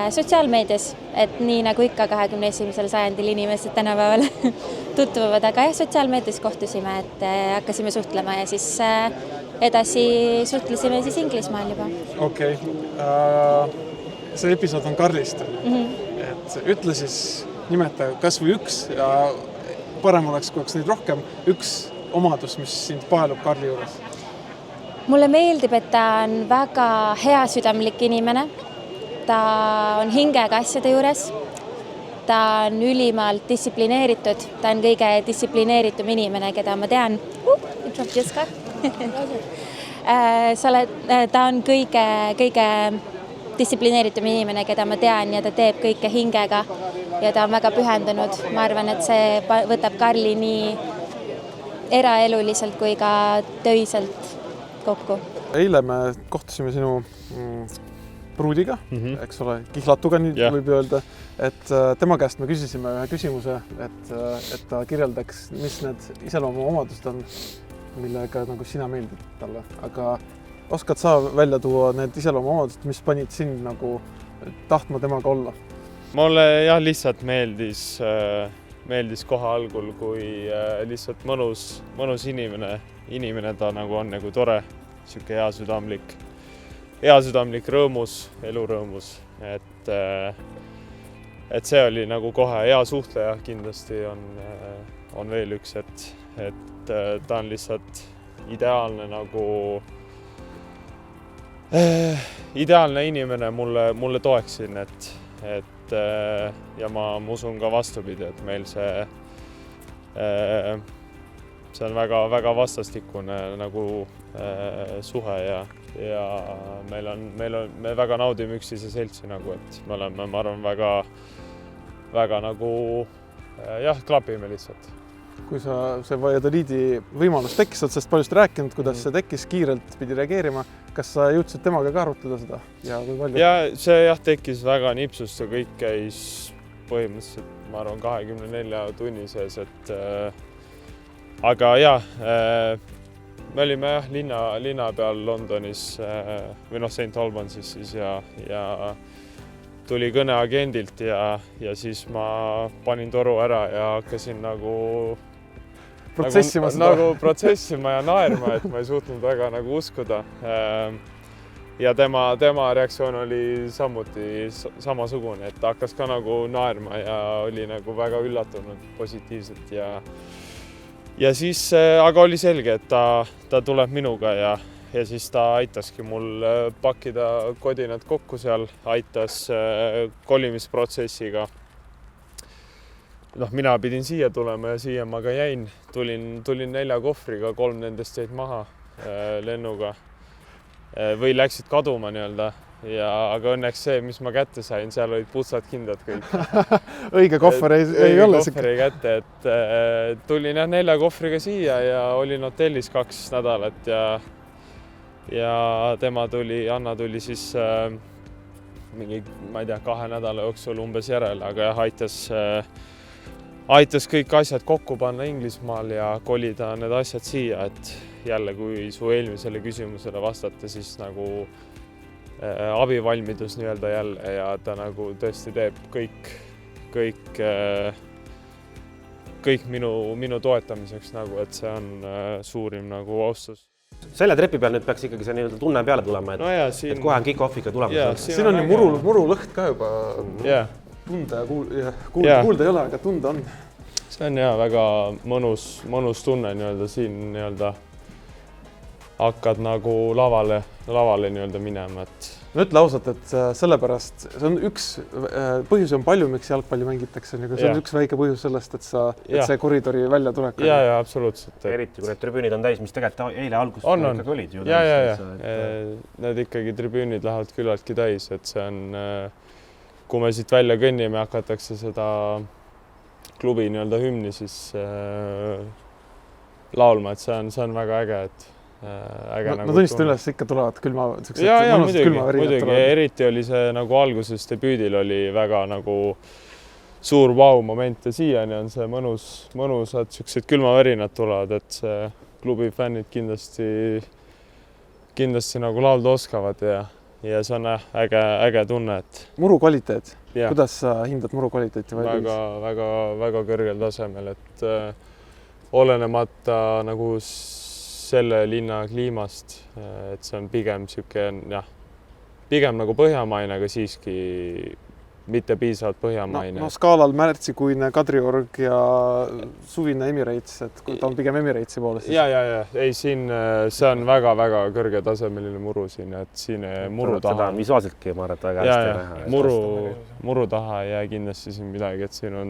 sotsiaalmeedias, et nii nagu ikka 21. sajandil inimesed tänapäeval tutvuvad, aga jah, sotsiaalmeedias kohtusime, et hakkasime suhtlema ja siis edasi suhtlesime siis Inglismaal juba. Okei. See episood on Karlist. Et ütle siis, nimeta kas või üks ja parem oleks, kui oleks neid rohkem, üks omadus, mis sind paelub Karli juures. Mulle meeldib, et ta on väga hea südamlik inimene. Ta on hingega asjade juures. Ta on ülimalt distsiplineeritud. Ta on kõige distsiplineeritum inimene, keda ma tean. Ta on kõige distsiplineeritum inimene, keda ma tean ja ta teeb kõike hingega ja ta on väga pühendunud. Ma arvan, et see võtab Karli nii eraeluliselt kui ka töiselt kokku. Eile me kohtusime sinu pruudiga, eks ole, kihlatuga võib öelda, et tema käest me küsisime ühe küsimuse, et ta kirjeldaks, mis need iseloomuomadused on, millega nagu sina meeldid talle. Aga oskad sa välja tuua need iseloomuomadused, mis panid sind nagu tahtma temaga olla? Mulle jah, lihtsalt meeldis kohe algul, kui lihtsalt mõnus inimene ta nagu on nagu tore, siuke hea südamlik rõõmus, elurõõmus, et see oli nagu kohe hea suhtleja, kindlasti on veel üks, et ta on lihtsalt ideaalne inimene mulle toeksin, et ja ma usun ka vastupidi, et meil see on väga vastastikune nagu suhe ja me väga naudime üksteise seltsi nagu, et me oleme, ma arvan, väga nagu jah, klapime lihtsalt. Kui see Valladoliidi võimalus tekkis, oled sellest paljust rääkinud, kuidas see tekkis, kiirelt pidi reageerima. Kas sa jõudsid temaga ka arutada seda? Ja see jah tekkis väga nipsust ja kõik käis põhimõtteliselt, ma arvan, 24 tunni sees, et aga jah, me olime jah linna peal Londonis või St. Albansis siis ja tuli kõne agendilt ja siis ma panin toru ära ja hakkasin nagu protsessima ja naerma, et ma ei suutnud väga nagu uskuda. Ja tema reaktsioon oli samuti samasugune, et ta hakkas ka nagu naerma ja oli nagu väga üllatunud positiivselt ja siis, aga oli selge, et ta tuleb minuga ja siis ta aitaski mul pakkida kodinad kokku seal, aitas kolimisprotsessiga. Mina pidin siia tulema ja siia ma ka jäin. Tulin 4 kohvriga, 3 nendest jäid maha lennuga või läksid kaduma nii-öelda. Aga õnneks see, mis ma kätte sain, seal olid putsad kindad kõik. Õige kohver ei ole. Õige kohveri kätte, et tulin 4 kohvriga siia ja olin hotellis 2 nädalat ja tema Anna tuli siis mingi, ma ei tea, 2 nädala jooksul umbes järele, aga jah, aitas kõik asjad kokku panna Inglismaal ja kolida need asjad siia, et jälle, kui su eelmisele küsimusele vastata, siis nagu abivalmidus nii-öelda jälle ja ta nagu tõesti teeb kõik minu toetamiseks nagu, et see on suurim nagu austus. Selle trepi peal nüüd peaks ikkagi see nii-öelda tunne peale tulema, et, no ja, siin... et kohe on kick-offiga tulemas. Siin on ju muru lõht ka juba tunda ja kuulda ei ole, aga tunda on. See on jah väga mõnus tunne nii-öelda siin nii-öelda hakkad nagu lavale nii-öelda minema, et no ütle ausalt, et sellepärast see on üks põhjus on palju, miks jalgpalli mängitakse, see on üks väike põhjus sellest, et see koridori välja tulek. Ja, absoluutselt. Eriti, kui need tribüünid on täis, mis tegelikult eile alguses ikkagi olid. Ja. Need ikkagi tribüünid lähevad küllaltki täis, et see on, kui me siit välja kõnnime, hakatakse seda klubi nii-öelda hümni siis laulma, et see on väga äge, et no tunnistan üles, ikka tulevad muidugi, eriti oli see nagu alguses debüüdil oli väga nagu suur vau-moment ja siiani on see mõnusad siuksed külmavärinad tulevad, et see klubi fännid kindlasti nagu laulda oskavad ja see on äge tunne, et muru kvaliteet. Kuidas sa hindad muru kvaliteeti? Väga kõrgel tasemel, et olenemata nagu selle linna kliimast, et see on pigem pigem nagu põhjamaine, aga siiski mitte piisavalt põhjamaine. No skaalal märtsikuine Kadriorg ja suvine Emirates, et ta on pigem Emiratesi poole. Ja. Ei, siin see on väga-väga kõrgetasemeline muru siin, et siin muru taha. Seda visuaalseltki ma arvan, et väga hästi näha. Muru taha ei jää kindlasti siin midagi, et siin on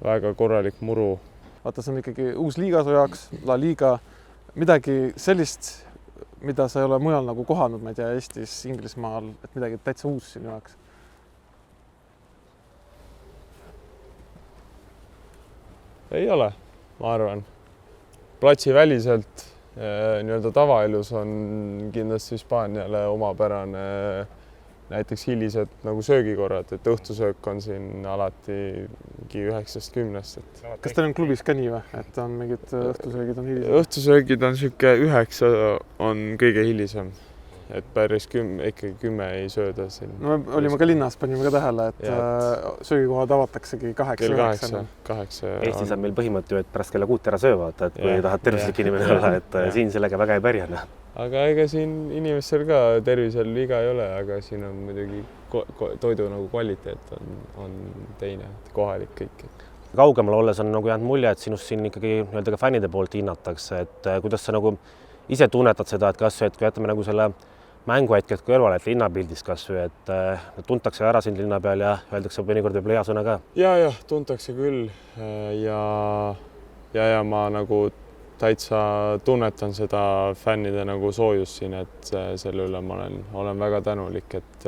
väga korralik muru. Vaata, see on ikkagi uus liiga su jaoks, La Liga. Midagi sellist, mida sa ei ole mujal nagu kohanud, ma ei tea, Eestis, Inglismaal, et midagi täitsa uus sinu jaoks? Ei ole, ma arvan. Platsi väliselt nii-öelda tavaelus on kindlasti Hispaaniale omapärane näiteks hilised nagu söögikorrad, et õhtusöök on siin alati 9-10. Kas teil on klubis ka nii või, et on mingid õhtusöögid on hilised? Õhtusöögid on siuke 9 on kõige hilisem, et päris 10 ei sööda siin. No me olime ka linnas, panime ka tähele, et söögikohad avataksegi 8-9. Eestis on meil põhimõte ju, et pärast kella 6 ära söövad, et kui tahad tervislik inimene olla, et siin sellega väga ei pärjana. Aga ega siin inimestel ka tervisel viga ei ole, aga siin on muidugi toidu nagu kvaliteet on teine, kohalik kõik. Kaugemal olles on nagu jäänud mulje, et sinust siin ikkagi nii-öelda ka fännide poolt hinnatakse, et kuidas sa nagu ise tunnetad seda, et kas, et kui jätame nagu selle mänguhetked kõrvale, et linnapildis kas või, et tuntakse ära siin linna peal ja öeldakse mõnikord võib-olla hea sõna ka? Ja, tuntakse küll ja ma nagu täitsa tunnetan seda fännide nagu soojust siin, et selle üle ma olen väga tänulik, et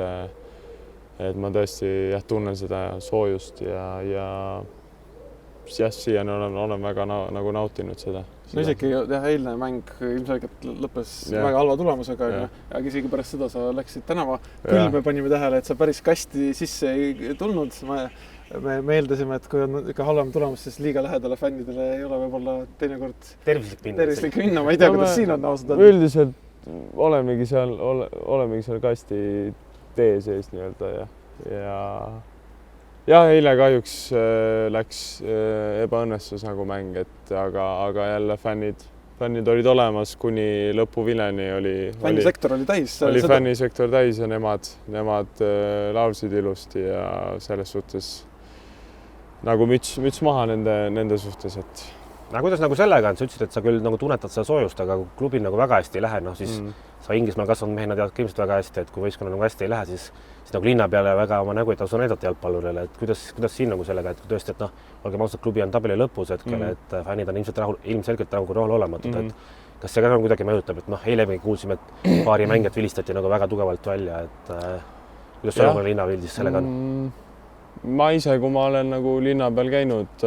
ma tõesti tunnen seda soojust ja siiani olen väga nagu nautinud seda. No isegi eilne mäng ilmselgelt lõppes väga halva tulemusega, aga isegi pärast seda sa läksid tänava. Küll me panime tähele, et sa päris kasti sisse ei tulnud. Me eeldasime, et kui on ikka halvem tulemus, siis liiga lähedale fännidele ei ole võib-olla teinekord tervislik minna. Ma ei tea, kuidas siin on ausalt. Üldiselt olemegi seal kasti tee sees nii-öelda ja eile kahjuks läks ebaõnnestus nagu mäng, aga jälle fännid olid olemas kuni lõpuvileni fännisektor oli täis. Oli fännisektor täis ja nemad laulsid ilusti ja selles suhtes nagu müts maha nende suhtes, et. Aga kuidas nagu sellega on? Sa ütlesid, et sa küll nagu tunnetad seda soojust, aga kui klubil nagu väga hästi ei lähe, siis sa Inglismaal kasvanud mehena tead ilmselt väga hästi, et kui võistkonna nagu hästi ei lähe, siis nagu linna peale väga oma nägu ei tasu näidata jalgpallurile, et kuidas siin nagu sellega, et tõesti, et olgem ausalt, klubi on tabeli lõpus hetkel, et fännid on ilmselgelt nagu rahul olematud, et kas see ka kuidagi mõjutab, et eile me kuulsime, et paari mängijat vilistati nagu väga tugevalt välja, et kuidas sul nagu linnapildis sellega on? Ma ise, kui ma olen nagu linna peal käinud,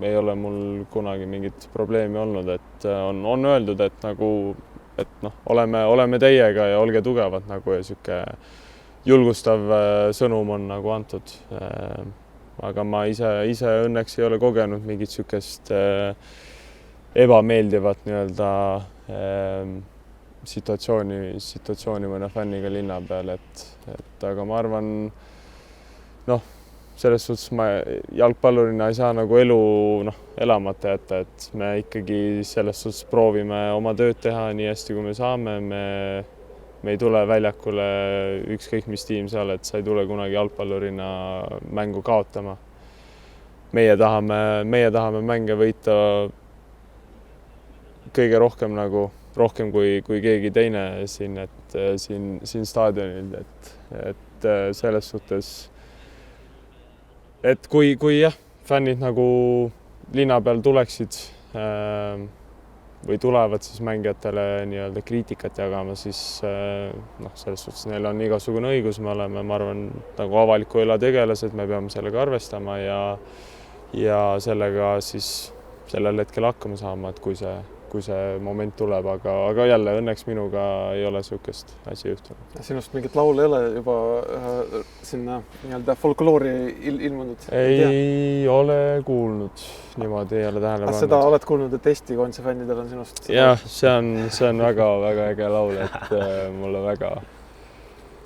ei ole mul kunagi mingit probleemi olnud, et on öeldud, et oleme teiega ja olge tugevad nagu ja julgustav sõnum on nagu antud. Aga ma ise õnneks ei ole kogenud mingit sükest ebameeldivat nii-öelda situatsiooni mõne fänniga linna peal, et aga ma arvan, selles suhtes ma jalgpallurina ei saa nagu elu elamata jätta, et me ikkagi selles suhtes proovime oma tööd teha nii hästi, kui me saame. Me ei tule väljakule ükskõik mis tiim seal, et sa ei tule kunagi jalgpallurina mängu kaotama. Meie tahame mänge võita kõige rohkem kui keegi teine siin staadionil, et selles suhtes, et kui jah, fännid nagu linna peal tuleksid või tulevad siis mängijatele nii-öelda kriitikat jagama, siis selles suhtes neil on igasugune õigus, me oleme, ma arvan, nagu avaliku elu tegelased, me peame sellega arvestama ja sellega siis sellel hetkel hakkama saama, et kui see moment tuleb, aga jälle õnneks minuga ei ole sihukest asi juhtunud. Sinust mingit laulu ei ole juba sinna nii-öelda folkloori ilmunud? Ei ole kuulnud, niimoodi ei ole tähele pannud. Seda oled kuulnud, et Eesti koondise fännidel on sinust? Jah, see on väga äge laul, et mulle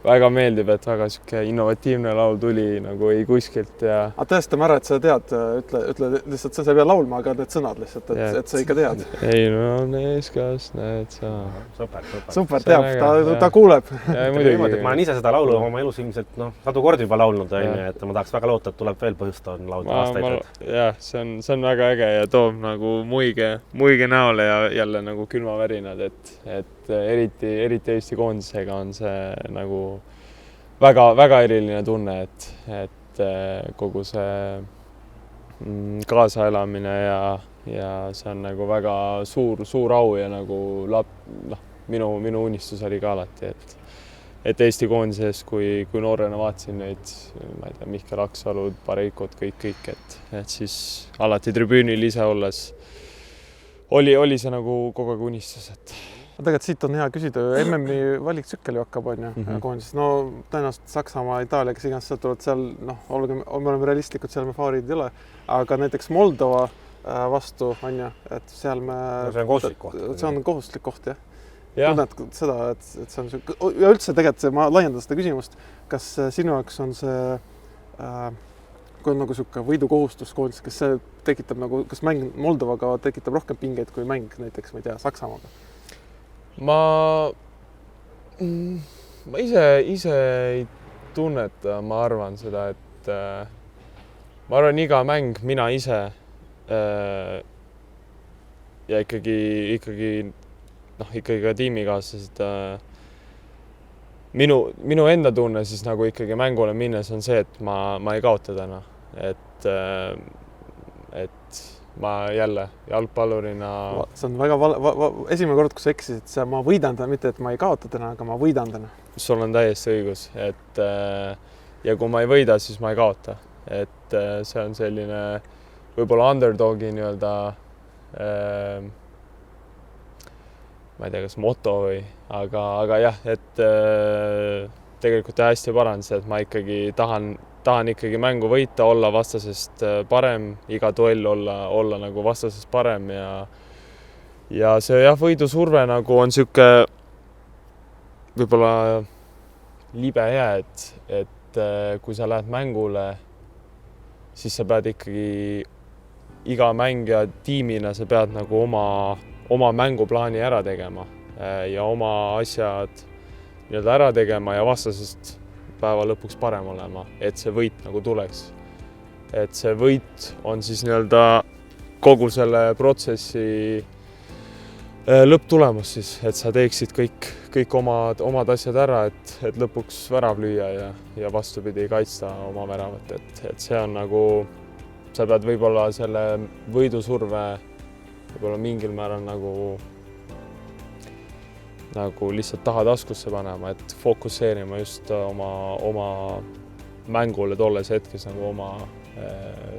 väga meeldib, et väga sihuke innovatiivne laul tuli nagu ei kuskilt ja... Tõestame ära, et sa tead, ütle lihtsalt, sa ei pea laulma, aga need sõnad lihtsalt, et sa ikka tead. Ei no nees, kas need sa... Super, teab, ta kuuleb. Ma olen ise seda laulu oma elus ilmselt sadu kordi juba laulnud, et ma tahaks väga loota, et tuleb veel põhjust on laulda aastaid. Jah, see on väga äge ja toob nagu muige näole ja jälle nagu külmavärinad, et eriti Eesti koondisega on see nagu väga eriline tunne, et kogu see kaasaelamine ja see on nagu väga suur au ja nagu minu unistus oli ka alati, et Eesti koondises, kui noorena vaatasin neid, ma ei tea, Mihkel Aksalud, Pareikot, kõik, et siis alati tribüünil ise olles oli see nagu kogu aeg unistus, et tegelikult siit on hea küsida, MM-i valiktsükkel ju hakkab, on ju, koondises. No tõenäoliselt Saksamaa, Itaalia, kes iganes sealt tulevad seal, me oleme realistlikud, seal me faarid ei ole, aga näiteks Moldova vastu, on ju, et seal me... See on kohustuslik koht. See on kohustuslik koht, jah. Tunned seda, et see on ja üldse tegelikult ma laiendan seda küsimust, kas sinu jaoks on see, kui on nagu sihuke võidukohustus koondis, kas see tekitab nagu, kas mäng Moldovaga tekitab rohkem pingeid kui mäng näiteks, ma ei tea, Saksamaaga? Ma ise ei tunneta, ma arvan seda, et ma arvan iga mäng mina ise ja ikkagi ka tiimikaaslased. Minu enda tunne siis nagu ikkagi mängule minnes on see, et ma ei kaota täna, et ma jälle jalgpallurina... See on väga esimene kord, kui sa eksisid, ma võidan täna, mitte et ma ei kaota täna, aga ma võidan täna. Sul on täiesti õigus, et ja kui ma ei võida, siis ma ei kaota. Et see on selline võib-olla underdogi nii-öelda ma ei tea, kas moto või, aga jah, et tegelikult hästi parandas, et ma ikkagi tahan ikkagi mängu võita, olla vastasest parem, iga duell olla nagu vastasest parem ja see jah, võidusurve nagu on sihuke võib-olla libe jää, et kui sa lähed mängule, siis sa pead ikkagi iga mängija tiimina, sa pead nagu oma mänguplaani ära tegema ja oma asjad nii-öelda ära tegema ja vastasest päeva lõpuks parem olema, et see võit nagu tuleks. Et see võit on siis nii-öelda kogu selle protsessi lõpptulemus siis, et sa teeksid kõik omad asjad ära, et lõpuks värav lüüa ja vastupidi kaitsta oma väravat, et see on nagu, sa pead võib-olla selle võidusurve võib-olla mingil määral nagu lihtsalt taha taskusse panema, et fokusseerima just oma mängule tolles hetkes nagu oma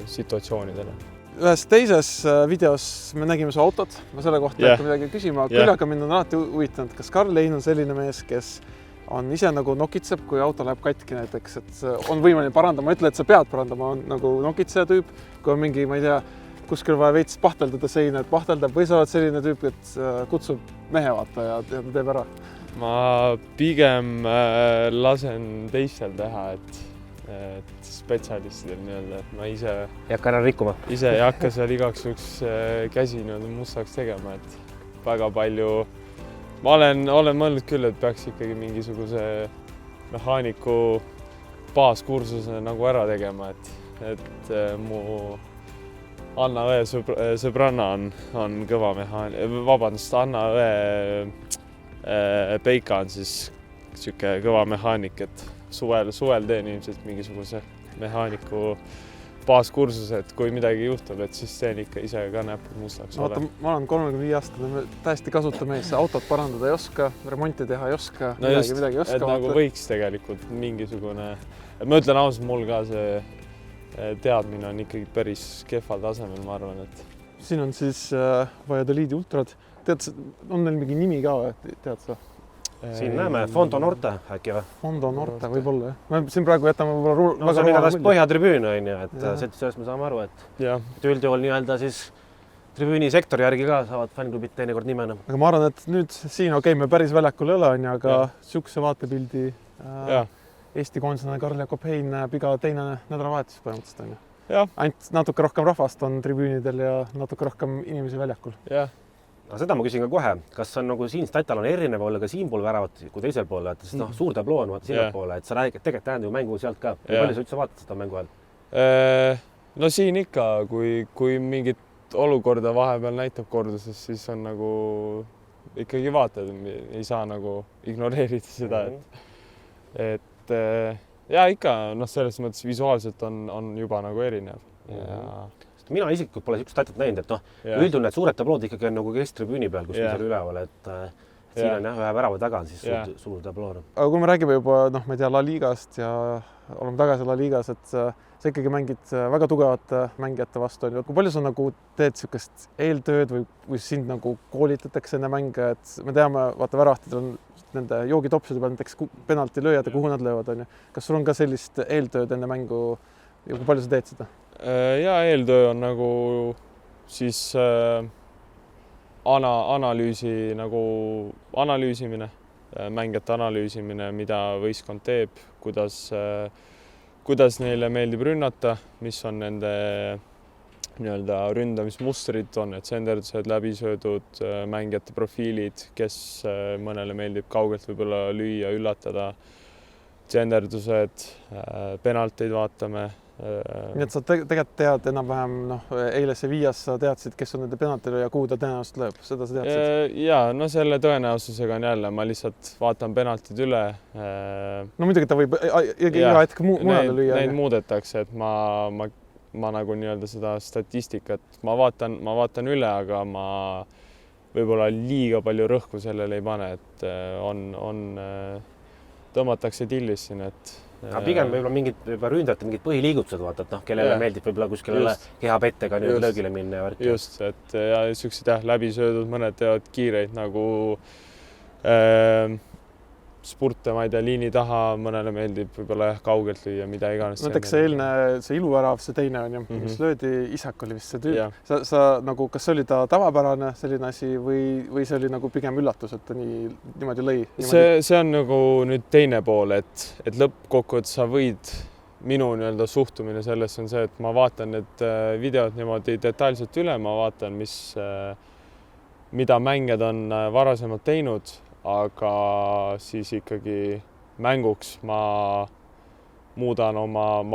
situatsioonidele. Ühes teises videos me nägime su autot, ma selle kohta midagi küsima, küll aga mind on alati huvitanud, kas Karl Hein on selline mees, kes on ise nagu nokitseb, kui auto läheb katki näiteks, et on võimeline parandama, ütle, et sa pead parandama, on nagu nokitseja tüüp, kui on mingi, ma ei tea, kuskil vaja veits pahteldada seina, et pahteldab või sa oled selline tüüp, et kutsub mehe vaata ja teeb ära? Ma pigem lasen teistel teha, et spetsialistidel nii-öelda, et ma ise ei hakka ära rikkuma. Ise ei hakka seal igaks juhuks käsi nii-öelda mustaks tegema, et väga palju ma olen mõelnud küll, et peaks ikkagi mingisuguse mehaaniku baaskursuse nagu ära tegema, et mu Anna Õe sõbranna on kõva Anna Õe Peika on siis siuke kõva mehaanik, et suvel teen ilmselt mingisuguse mehaaniku baaskursuse, et kui midagi juhtub, et siis teen ikka ise ka näpud mustaks. Vaata, ma olen 35-aastane, täiesti kasutamees, autot parandada ei oska, remonti teha ei oska, no midagi ei oska. Et nagu võiks tegelikult mingisugune, ma ütlen ausalt, mul ka see teadmine on ikkagi päris kehval tasemel, ma arvan, et siin on siis Valladoliidi ultrad. Tead, on neil mingi nimi ka, tead sa? Siin näeme Fondo Norte äkki või? Fondo Norte võib-olla, jah. Me siin praegu jätame võib-olla no see on igatahes põhjatribüün, on ju, et sellest me saame aru, et üldjuhul nii-öelda siis tribüünisektori järgi ka saavad fännklubid teinekord nimena. Aga ma arvan, et nüüd siin me päris väljakul ei ole, on ju, aga sihukese vaatepildi Eesti koondisena Karl Jakob Hein näeb iga teine nädalavahetus põhimõtteliselt, on ju. Ainult natuke rohkem rahvast on tribüünidel ja natuke rohkem inimesi väljakul. No seda ma küsin ka kohe, kas on nagu siin statal on erinev olla ka siinpool väravat kui teisel pool, et suur tabloo on vaata sinna poole, et sa räägid, tegelikult tähendab ju mängu sealt ka. Palju sa üldse vaatad seda mängu ajal? No siin ikka, kui mingit olukorda vahepeal näitab korduses, siis on nagu ikkagi vaatad, ei saa nagu ignoreerida seda, et ikka selles mõttes visuaalselt on juba nagu erinev. Mina isiklikult pole niisugust statat näinud, et üldjuhul need suured tablood ikkagi on nagu kesktribüüni peal, kus seal üleval, et siin on ühe värava taga on siis suur tabloo. Aga kui me räägime juba, ma ei tea, La Ligast ja oleme tagasi La Ligas, et sa ikkagi mängid väga tugevate mängijate vastu. Kui palju sa nagu teed niisugust eeltööd või sind nagu koolitatakse enne mänge, et me teame, vaata värahtidel on nende joogitopside peal näiteks penaltilööjad ja kuhu nad löövad, on ju. Kas sul on ka sellist eeltööd enne mängu ja kui palju sa teed seda? Ja eeltöö on nagu siis analüüsimine, mängijate analüüsimine, mida võistkond teeb, kuidas neile meeldib rünnata, mis on nende nii-öelda ründamismustrid, on need senderdused, läbisöödud, mängijate profiilid, kes mõnele meeldib kaugelt võib-olla lüüa, üllatada, senderdused, penalteid vaatame. Nii et sa tegelikult tead enam-vähem, eile Sevillas sa teadsid, kes on nende penaltile ja kuhu ta tõenäoliselt lööb, seda sa teadsid? No selle tõenäosusega on jälle, ma lihtsalt vaatan penaltid üle. No muidugi ta võib iga hetk mujale lüüa. Neid muudetakse, et ma nagu nii-öelda seda statistikat, ma vaatan üle, aga ma võib-olla liiga palju rõhku sellele ei pane, et tõmmatakse tillis siin, et aga pigem võib-olla mingid ründajate mingid põhiliigutused vaata, et kellele meeldib võib-olla kuskile keha pettega nüüd löögile minna ja värki. Just, et niisugused läbisöödud, mõned teevad kiireid nagu spurte, ma ei tea, liini taha, mõnele meeldib võib-olla kaugelt lüüa, mida iganes. Näiteks see iluvärav, see teine on ju, mis löödi, Isak oli vist see tüüp. Sa nagu, kas see oli ta tavapärane selline asi või see oli nagu pigem üllatus, et ta niimoodi lõi? See on nagu nüüd teine pool, et lõppkokkuvõttes sa võid, minu nii-öelda suhtumine selles on see, et ma vaatan need videod niimoodi detailselt üle, ma vaatan, mida mängijad on varasemalt teinud, aga siis ikkagi mänguks ma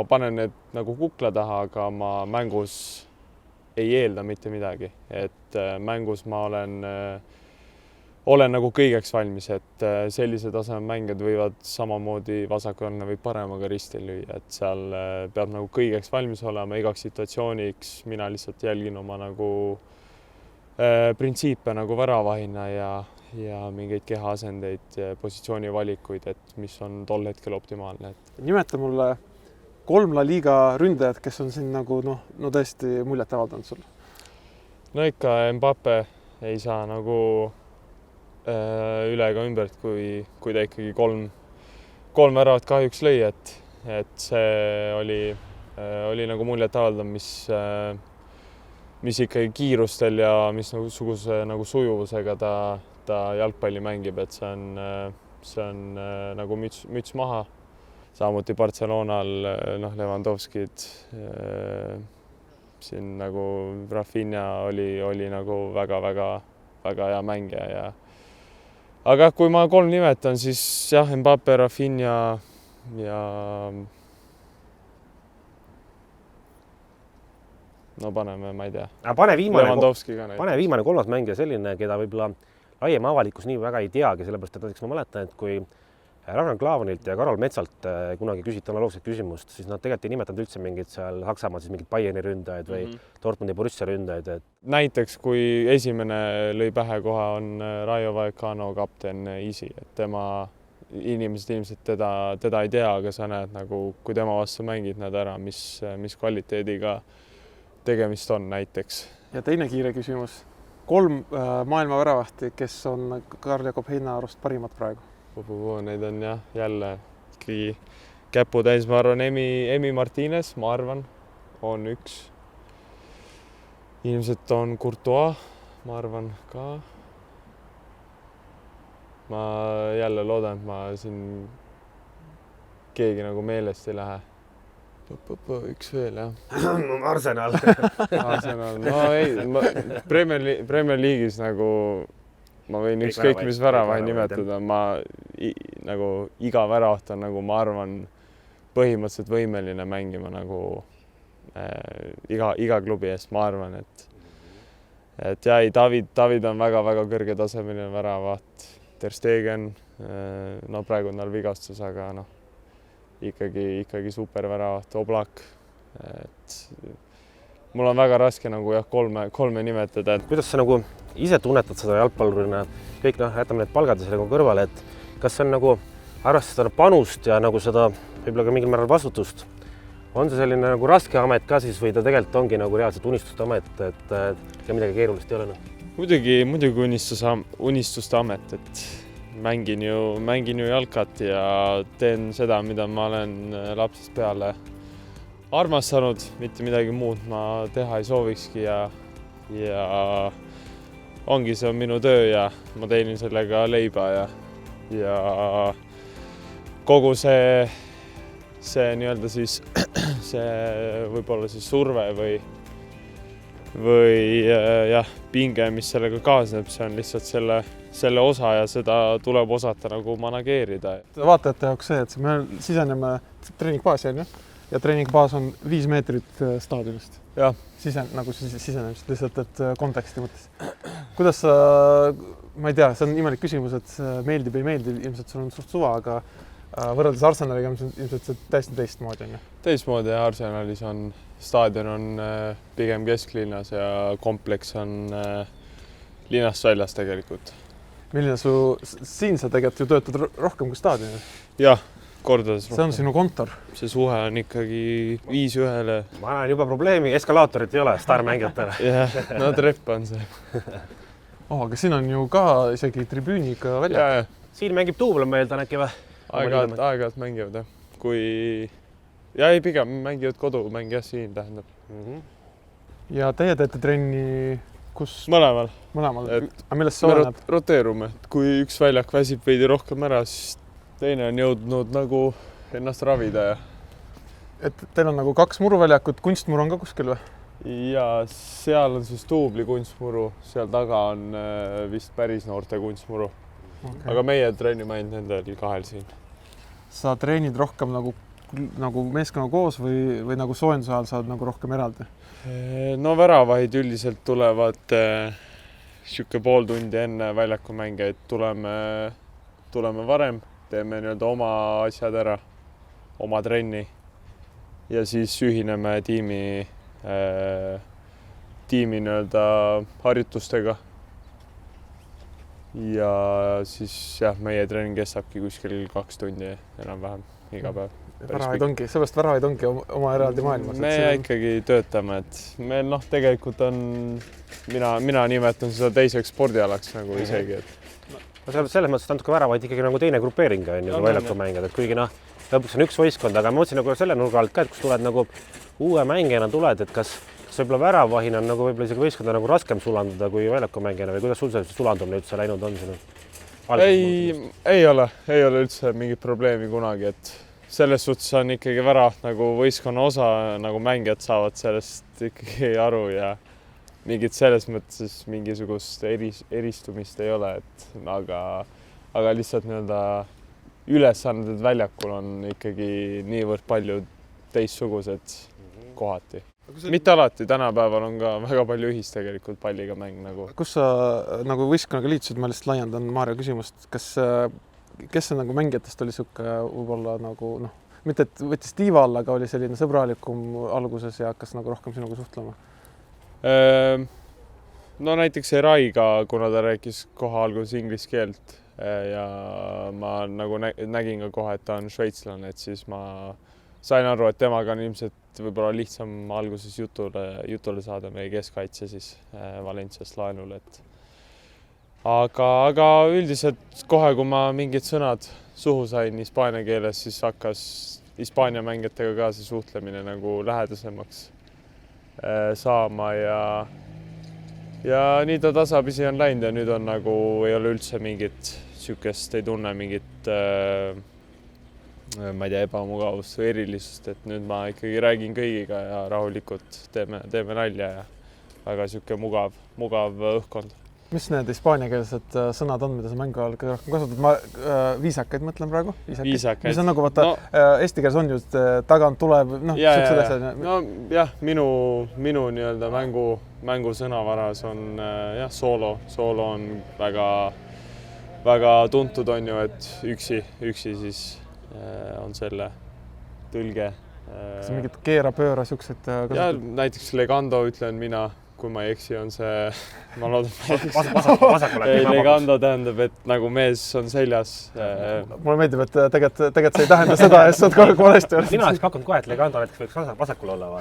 panen need nagu kukla taha, aga ma mängus ei eelda mitte midagi, et mängus ma olen nagu kõigeks valmis, et sellise taseme mängijad võivad samamoodi vasakõrne või paremaga ristil lüüa, et seal peab nagu kõigeks valmis olema igaks situatsiooniks, mina lihtsalt jälgin oma nagu printsiipe nagu väravahina ja mingeid kehaasendeid, positsioonivalikuid, et mis on tol hetkel optimaalne. Nimeta mulle 3 La Liga ründajat, kes on siin nagu tõesti muljet avaldanud sul? No ikka Mbappe ei saa nagu üle ega ümbert, kui ta ikkagi 3 väravat kahjuks lõi, et see oli nagu muljetavaldav, mis ikkagi kiirustel ja missuguse nagu sujuvusega ta jalgpalli mängib, et see on nagu müts maha. Samuti Barcelonal Lewandowskid, siin nagu Rafinha oli nagu väga hea mängija ja aga kui ma 3 nimetan, siis jah, Mbappe, Rafinha ja no paneme, ma ei tea. Pane Lewandowski ka näiteks. Pane viimane 3. mängija selline, keda võib-olla laiem avalikkus nii väga ei teagi, sellepärast et näiteks ma mäletan, et kui Ragnar Klavanilt ja Karol Metsalt kunagi küsiti analoogset küsimust, siis nad tegelikult ei nimetanud üldse mingid seal Saksamaal siis mingid Bayerni ründajaid või Dortmundi Borussia ründajaid. Näiteks kui esimene lõi pähe koha on Raio Vallecano kapten Isi, et tema inimesed ilmselt teda ei tea, aga sa näed nagu, kui tema vastu mängid nad ära, mis kvaliteediga tegemist on näiteks. Ja teine kiire küsimus. 3 maailma väravahti, kes on Karl Jakob Heina arust parimad praegu? Neid on jah, jälle käputäis, ma arvan, Emi Martinez, ma arvan, on üks. Ilmselt on Courtois, ma arvan ka. Ma jälle loodan, et ma siin keegi nagu meelest ei lähe. Üks veel, jah. Arsenal. No ei, Premier League'is nagu ma võin ükskõik mis väravaid nimetada, nagu iga väravat on nagu, ma arvan, põhimõtteliselt võimeline mängima nagu iga klubi eest, ma arvan, et jäi David on väga kõrge tasemeline väravat, Ter Stegen, no praegu on tal vigastus, aga noh, ikkagi super väravat, Oblak, et mul on väga raske nagu jah, 3 nimetada. Kuidas sa nagu ise tunnetad seda jalgpallurina, kõik jätame need palgad ja selle kõrvale, et kas see on nagu arvestada panust ja nagu seda võib-olla ka mingil määral vastutust? On see selline nagu raske amet ka siis või ta tegelikult ongi nagu reaalselt unistuste amet, et midagi keerulist ei ole? Muidugi unistuste amet, et mängin ju jalkat ja teen seda, mida ma olen lapsest peale armastanud, mitte midagi muud ma teha ei soovikski ja ongi, see on minu töö ja ma teenin sellega leiba ja kogu see nii-öelda siis see võib-olla siis surve või jah, pinge, mis sellega kaasneb, see on lihtsalt selle osa ja seda tuleb osata nagu manageerida. Vaatajate jaoks see, et me siseneme treeningbaasi, on ju? Ja treeningbaas on 5 meetrit staadionist. Jah. Sisenemist lihtsalt, et konteksti mõttes. Kuidas sa, ma ei tea, see on imelik küsimus, et meeldib ei meeldi, ilmselt sul on suht suva, aga võrreldes Arsenaliga ilmselt see täiesti teistmoodi on. Teistmoodi ja Arsenalis on staadion on pigem kesklinnas ja kompleks on linnast väljas tegelikult. Milline siin sa tegelikult ju töötad rohkem kui staadionil? Jah, kordades rohkem. See on sinu kontor. See suhe on ikkagi 5-1. Ma näen juba probleemi, eskalaatorit ei ole staarmängijatele. Jah, no trepp on see. Aga siin on ju ka isegi tribüüniga välja. Ja. Siin mängib duubel, ma eeldan äkki või? Aeg-ajalt mängivad, jah. Ja ei, pigem mängivad kodumängijad siin, tähendab. Ja teie teete trenni kus? Mõlemal. Aga millest see oleneb? Roteerume. Kui üks väljak väsib veidi rohkem ära, siis teine on jõudnud nagu ennast ravida. Et teil on nagu 2 muruväljakut, kunstmuru on ka kuskil või? Ja seal on siis duubli kunstmuru, seal taga on vist päris noorte kunstmuru. Okay. Aga meie treenime ainult nendel 2 siin. Sa treenid rohkem nagu meeskonna koos või nagu soojenduse ajal saad nagu rohkem eraldi? No väravaid üldiselt tulevad siuke pool tundi enne väljakumängeid. Tuleme varem, teeme nii-öelda oma asjad ära, oma trenni ja siis ühineme tiimi nii-öelda harjutustega. Ja siis jah, meie treening kestabki kuskil 2 tundi enam-vähem iga päev. Seepärast väravaid ongi oma eraldi maailmas. Me ikkagi töötame, et meil tegelikult on, mina nimetan seda teiseks spordialaks nagu isegi, et selles mõttes natuke väravaid ikkagi nagu teine grupeering on ju väljaku mängijad, et kuigi lõpuks on üks võistkond, aga ma mõtlesin nagu selle nurga alt ka, et kus tuled nagu uue mängijana tuled, et kas võib-olla väravahina on nagu võib-olla isegi võistkonda nagu raskem sulanduda kui väljaku mängijana või kuidas sul see sulandumine üldse läinud on sinu? Ei ole üldse mingit probleemi kunagi, et selles suhtes on ikkagi värav nagu võistkonna osa, nagu mängijad saavad sellest ikkagi aru ja mingit selles mõttes mingisugust eristumist ei ole, et aga lihtsalt nii-öelda ülesanded väljakul on ikkagi niivõrd palju teistsugused kohati. Mitte alati, tänapäeval on ka väga palju ühist tegelikult palliga mäng nagu. Kus sa nagu võistkonnaga liitusid, ma lihtsalt laiendan Maarja küsimust, kes see nagu mängijatest oli siuke võib-olla nagu mitte et võttis tiiva alla, aga oli selline sõbralikum alguses ja hakkas nagu rohkem sinuga suhtlema? No näiteks Eraiga, kuna ta rääkis kohe alguses inglise keelt ja ma nagu nägin ka kohe, et ta on šveitslane, et siis ma sain aru, et temaga on ilmselt võib-olla lihtsam alguses jutule saada meie keskkaitse siis Valenciast laenul, et aga üldiselt kohe, kui ma mingid sõnad suhu sain hispaania keeles, siis hakkas Hispaania mängijatega ka see suhtlemine nagu lähedasemaks saama ja nii ta tasapisi on läinud ja nüüd on nagu ei ole üldse mingit sükest, ei tunne mingit ma ei tea, ebamugavust või erilisust, et nüüd ma ikkagi räägin kõigiga ja rahulikult teeme nalja ja väga siuke mugav õhkkond. Mis need hispaaniakeelsed sõnad on, mida sa mängu ajal kõige rohkem kasutad? Ma viisakaid mõtlen praegu. Viisakaid. Mis on nagu vaata, eesti keeles on ju tagant tuleb, siuksed asjad. No jah, minu nii-öelda mängu sõnavaras on soolo. Soolo on väga tuntud on ju, et üksi siis on selle tõlge. Kas mingid keera-pööra siuksed kasutad? Ja näiteks legando ütlen mina, kui ma ei eksi, on see, ma loodan, legando tähendab, et nagu mees on seljas. Mulle meeldib, et tegelikult see ei tähenda seda, et sa oled kogu valesti olnud. Mina oleks pakkunud kohe, et legando näiteks võiks vasakul olla.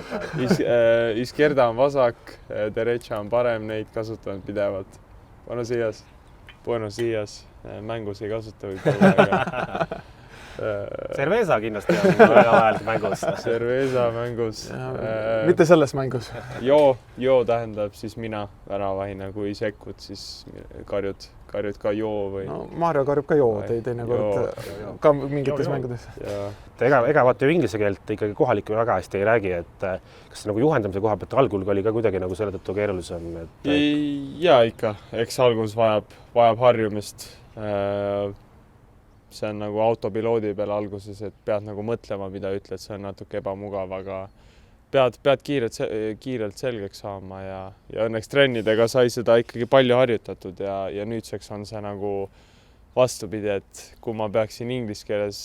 Izquierda on vasak, derecha on parem, neid kasutavad pidevalt. Buenos dias, mängus ei kasuta võib-olla. Cerveza kindlasti on väga vajalik mängus. Cerveza mängus. Mitte selles mängus. Joo tähendab siis mina väravahina, kui sekkud, siis karjud ka joo või... No, Maarja karjub ka joo teine kord ka mingites mängudes. Ega vaata ju inglise keelt ikkagi kohalikku väga hästi ei räägi, et kas nagu juhendamise koha pealt algul oli ka kuidagi nagu selle tõttu keerulisem? Ja ikka, eks algus vajab harjumist. See on nagu autopiloodi peal alguses, et pead nagu mõtlema, mida ütled, see on natuke ebamugav, aga pead kiirelt selgeks saama ja õnneks trennidega sai seda ikkagi palju harjutatud ja nüüdseks on see nagu vastupidi, et kui ma peaksin inglise keeles,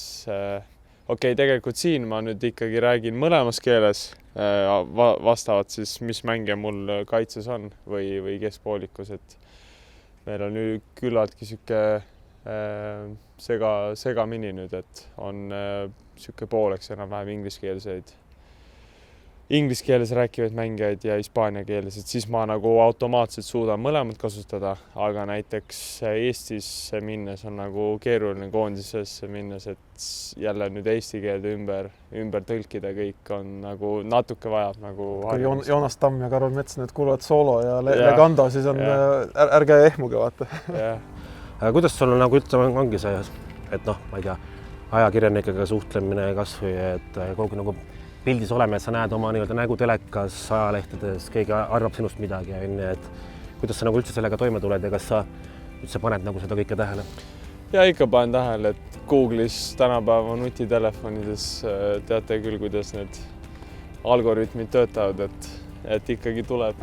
tegelikult siin ma nüüd ikkagi räägin mõlemas keeles, vastavalt siis, mis mängija mul kaitses on või keskpoolikus, et meil on nüüd küllaltki siuke segamini nüüd, et on siuke pooleks enam-vähem inglise keeles rääkivaid mängijaid ja hispaania keeles, et siis ma nagu automaatselt suudan mõlemad kasutada, aga näiteks Eestis minnes on nagu keeruline koondisesse minnes, et jälle nüüd eesti keelde ümber tõlkida kõik on nagu natuke vajab nagu harjumist. Kui Joonas Tamm ja Karol Mets nüüd kuuluvad soolo ja legando, siis on ärge ehmuge vaata. Aga kuidas sul nagu üldse ongi see, et ma ei tea, ajakirjanikega suhtlemine kasvõi, et kogu nagu pildis oleme, et sa näed oma nägu telekas, ajalehtedes, keegi arvab sinust midagi, et kuidas sa nagu üldse sellega toime tuled ja kas sa üldse paned nagu seda kõike tähele? Ja ikka panen tähele, et Google'is tänapäeva nutitelefonides teate küll, kuidas need algoritmid töötavad, et ikkagi tuleb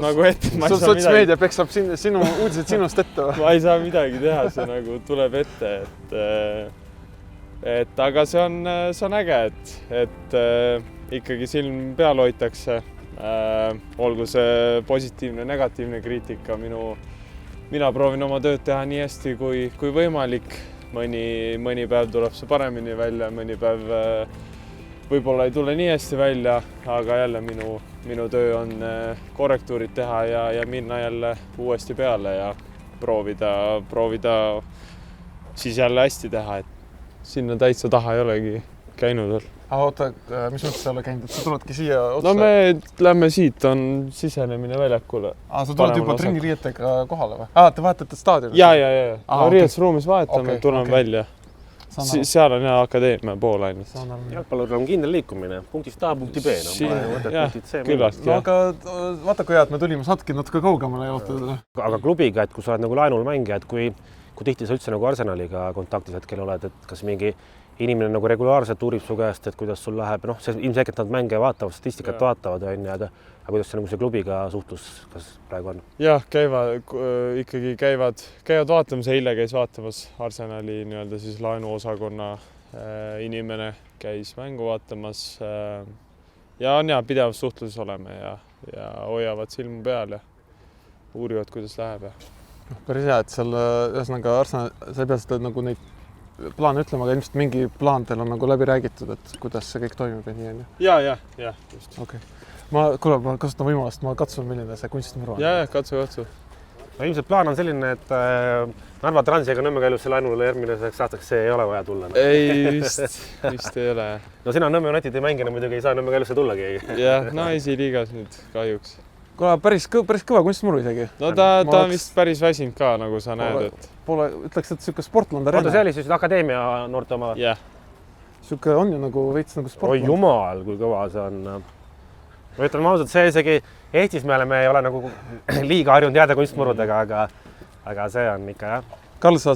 nagu ette. Sul sotsmeedia peksab sinu uudised sinust ette või? Ma ei saa midagi teha, see nagu tuleb ette, aga see on äge, et ikkagi silm peal hoitakse. Olgu see positiivne, negatiivne kriitika, mina proovin oma tööd teha nii hästi kui võimalik. Mõni päev tuleb see paremini välja, mõni päev võib-olla ei tule nii hästi välja, aga jälle minu töö on korrektuurid teha ja minna jälle uuesti peale proovida siis jälle hästi teha, et sinna täitsa taha ei olegi käinud veel. Oota, mis mõttes sa ei ole käinud, et sa tuledki siia otsa? No me lähme siit, on sisenemine väljakule. Sa tuled juba trenniriietega kohale või? Te vahetate staadionit? Ja. Riietusruumis vahetame, tuleme välja. Seal on akadeemia pool ainult. Jalgpalluril on kindel liikumine, punktist A, punkti B. Küllalt, jah. Aga vaata, kui hea, et me tulime, saadki natuke kaugemale jaotada. Aga klubiga, et kui sa oled nagu laenul mängija, et kui tihti sa üldse nagu Arsenaliga kontaktis hetkel oled, et kas mingi inimene nagu regulaarselt uurib su käest, et kuidas sul läheb, see ilmselgelt nad mänge vaatavad, statistikat vaatavad, aga kuidas see nagu see klubiga suhtlus, kas praegu on? Jah, ikkagi käivad vaatamas, eile käis vaatamas Arsenali nii-öelda siis laenuosakonna inimene käis mängu vaatamas ja on pidevas suhtluses oleme ja hoiavad silmu peal ja uurivad, kuidas läheb. Päris hea, et seal ühesõnaga Arsenal, sa ei pea seda nagu neid plaane ütlema, aga ilmselt mingi plaan teil on nagu läbi räägitud, et kuidas see kõik toimib ja nii on ju? Ja, just. Okay. Ma kasutan võimalust, ma katsun, milline see kunstimuru on. Ja, katsu. No ilmselt plaan on selline, et Narva Transiga Nõmme-Kaljusse laenule järgmiseks aastaks see ei ole vaja tulla. Ei, vist ei ole. No sina Nõmme United ei mängina, muidugi ei saa Nõmme-Kaljusse tullagi. Jah, esiliigas nüüd kahjuks. Kuna päris kõva kunstimuru isegi. No ta on vist päris väsinud ka, nagu sa näed, et... Ütleks, et siuke Sportland Arena. Oota, see oli siis akadeemia noorte oma? Jah. Siuke on ju nagu veits nagu Sportland. Oi jumal, kui kõva see on. Ma ütlen ausalt, see isegi Eestis me ei ole nagu liiga harjunud jääda kunstmurudega, aga see on ikka, jah. Karl, sa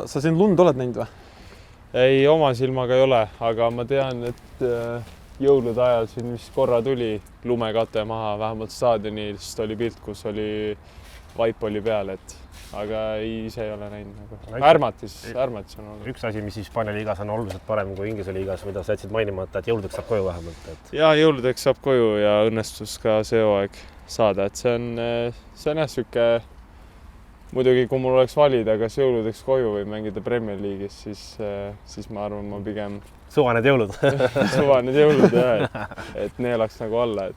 siin lund oled näinud või? Ei, oma silmaga ei ole, aga ma tean, et jõulude ajal siin vist korra tuli lumekate maha, vähemalt staadionist oli pilt, kus oli vaip oli peal, aga ise ei ole näinud. Ärmatis on olnud. Üks asi, mis Hispaania liigas on oluliselt parem kui Inglise liigas, mida sa jätsid mainimata, et jõuludeks saab koju vähemalt. Ja jõuludeks saab koju ja õnnestus ka see hooaeg saada, et see on siuke, muidugi kui mul oleks valida, kas jõuludeks koju või mängida Premier League'is, siis ma arvan, ma pigem suvaned jõulud. Suvaned jõulud, jah, et neelaks nagu alla.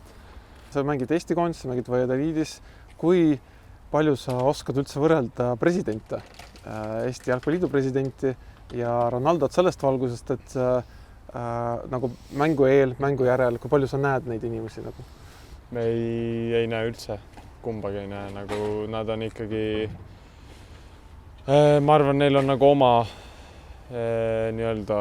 Sa mängid Eesti koondis, sa mängid Valladoliidis. Kui palju sa oskad üldse võrrelda presidente, Eesti Jalgpalliliidu presidenti ja Ronaldot sellest valgusest, et nagu mängu eel, mängu järel, kui palju sa näed neid inimesi nagu? Me ei näe üldse, kumbagi ei näe, nagu nad on ikkagi, ma arvan, neil on nagu oma nii-öelda,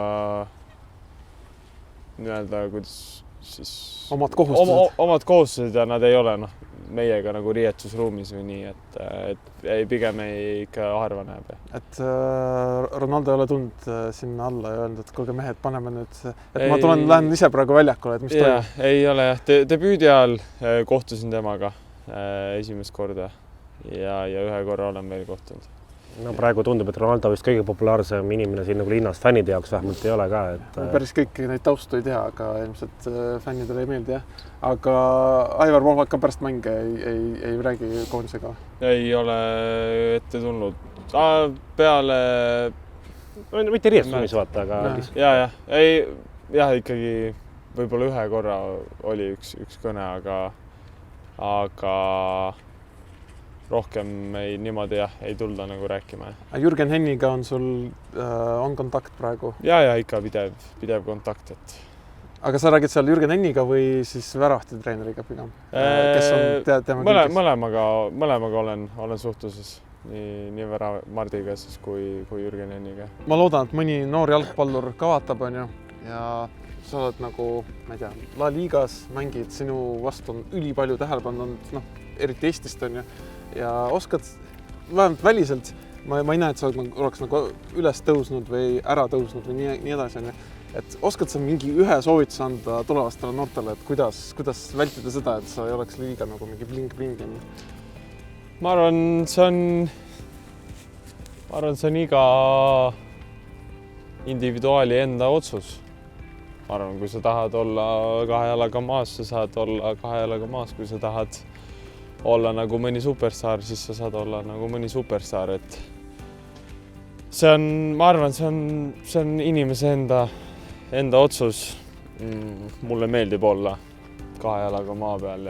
kuidas siis... Omad kohustused ja nad ei ole meiega nagu riietusruumis või nii, et pigem ikka harva näeb. Et Ronaldo ei ole tulnud sinna alla ja öelnud, et kuulge mehed, paneme nüüd, et ma lähen ise praegu väljakule, et mis toimub? Ei ole jah, debüüdi ajal kohtusin temaga esimest korda ja ühe korra olen veel kohtunud. No praegu tundub, et Ronaldo vist kõige populaarsem inimene siin nagu linnas fännide jaoks vähemalt ei ole ka. Päris kõiki neid taustu ei tea, aga ilmselt fännidele ei meeldi, jah. Aga Aivar Pohlak ka pärast mänge ei räägi koondisega? Ei ole ette tulnud. Peale... Mitte riietusruumis vaata, aga... Jah, ikkagi võib-olla ühe korra oli üks kõne, aga rohkem niimoodi ei tulda nagu rääkima. Jürgen Henniga on sul on kontakt praegu? Ja ikka pidev kontakt. Aga sa räägid seal Jürgen Henniga või siis väravti treeneriga pigem? Mõlemaga olen suhtluses. Nii Mardiga siis kui Jürgen Henniga. Ma loodan, et mõni noor jalgpallur ka vaatab, on ju, ja sa oled nagu, ma ei tea, La Ligas mängid, sinu vastu on ülipalju tähelepanu, eriti Eestist on ju, ja oskad vähemalt väliselt, ma ei näe, et sa oleks nagu üles tõusnud või ära tõusnud või nii edasi, on ju. Et oskad sa mingi ühe soovituse anda tulevastele noortele, et kuidas vältida seda, et sa ei oleks liiga nagu mingi bling-bling? Ma arvan, see on iga individuaali enda otsus. Ma arvan, kui sa tahad olla kahe jalaga maas, sa saad olla kahe jalaga maas. Kui sa tahad olla nagu mõni superstaar, siis sa saad olla nagu mõni superstaar. Et see on, ma arvan, see on inimese enda otsus. Mulle meeldib olla kahe jalaga maa peal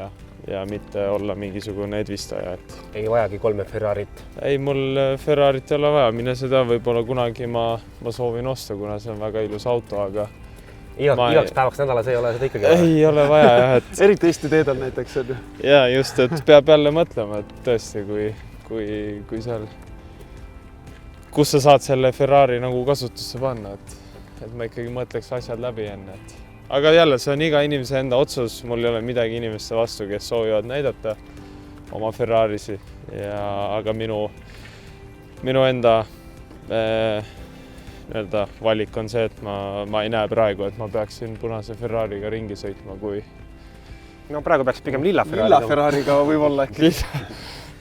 ja mitte olla mingisugune edvistaja, et ei vajagi 3 Ferrarit. ei, mul Ferrarit ei ole vaja, mine seda võib-olla kunagi ma soovin osta, kuna see on väga ilus auto, aga igaks päevaks nädalas ei ole seda ikkagi vaja. ei ole vaja jah, et eriti Eesti teedel näiteks on ju. ja just, et peab jälle mõtlema, et tõesti, kui seal, kus sa saad selle Ferrari nagu kasutusse panna, et ma ikkagi mõtleks asjad läbi enne, et aga jälle, see on iga inimese enda otsus, mul ei ole midagi inimeste vastu, kes soovivad näidata oma Ferrarisi aga minu enda valik on see, et ma ei näe praegu, et ma peaksin punase Ferrariga ringi sõitma, kui no praegu peaks pigem lilla Ferrariga võib-olla äkki.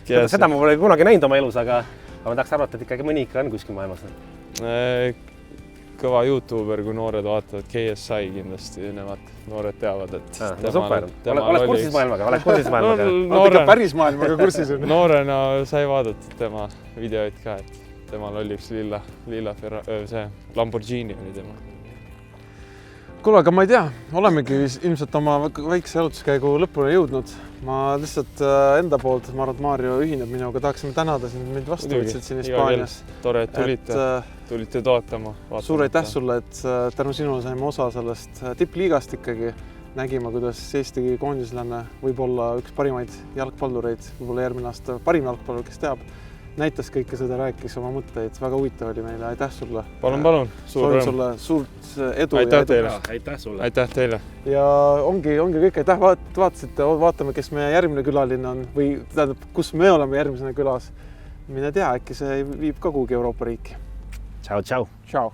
Seda ma pole kunagi näinud oma elus, aga ma tahaks arvata, et ikkagi mõni ikka on kuskil maailmas. Kõva YouTuber, kui noored vaatavad, KSI kindlasti, nemad noored teavad, et super. Oled kursis maailmaga? Oled ikka päris maailmaga kursis? Noorena sai vaadatud tema videoid ka, et temal oli üks lilla see Lamborghini oli tema. Kuule, aga ma ei tea, olemegi ilmselt oma väikse jalutuskäigu lõpuni jõudnud. Ma lihtsalt enda poolt, ma arvan, et Mario ühineb minuga, tahaksime tänada sind mind vastu võtsid siin Hispaanias. Tore, et tulite toetama. Suur aitäh sulle, et tänu sinule saime osa sellest tippliigast ikkagi. Nägime, kuidas Eesti koondislane võib olla üks parimaid jalgpallureid, võib-olla järgmine aasta parim jalgpallur, kes teab. Näitas kõike seda, rääkis oma mõtteid, väga huvitav oli meile, aitäh sulle. Palun, suur rõõm. Sulle suurt edu. Aitäh teile. Aitäh teile. Ja ongi kõik, aitäh vaatasite, vaatame, kes meie järgmine külaline on või tähendab, kus me oleme järgmisena külas. Mine tea, äkki see viib ka kuhugi Euroopa riiki. Tšau. Tšau.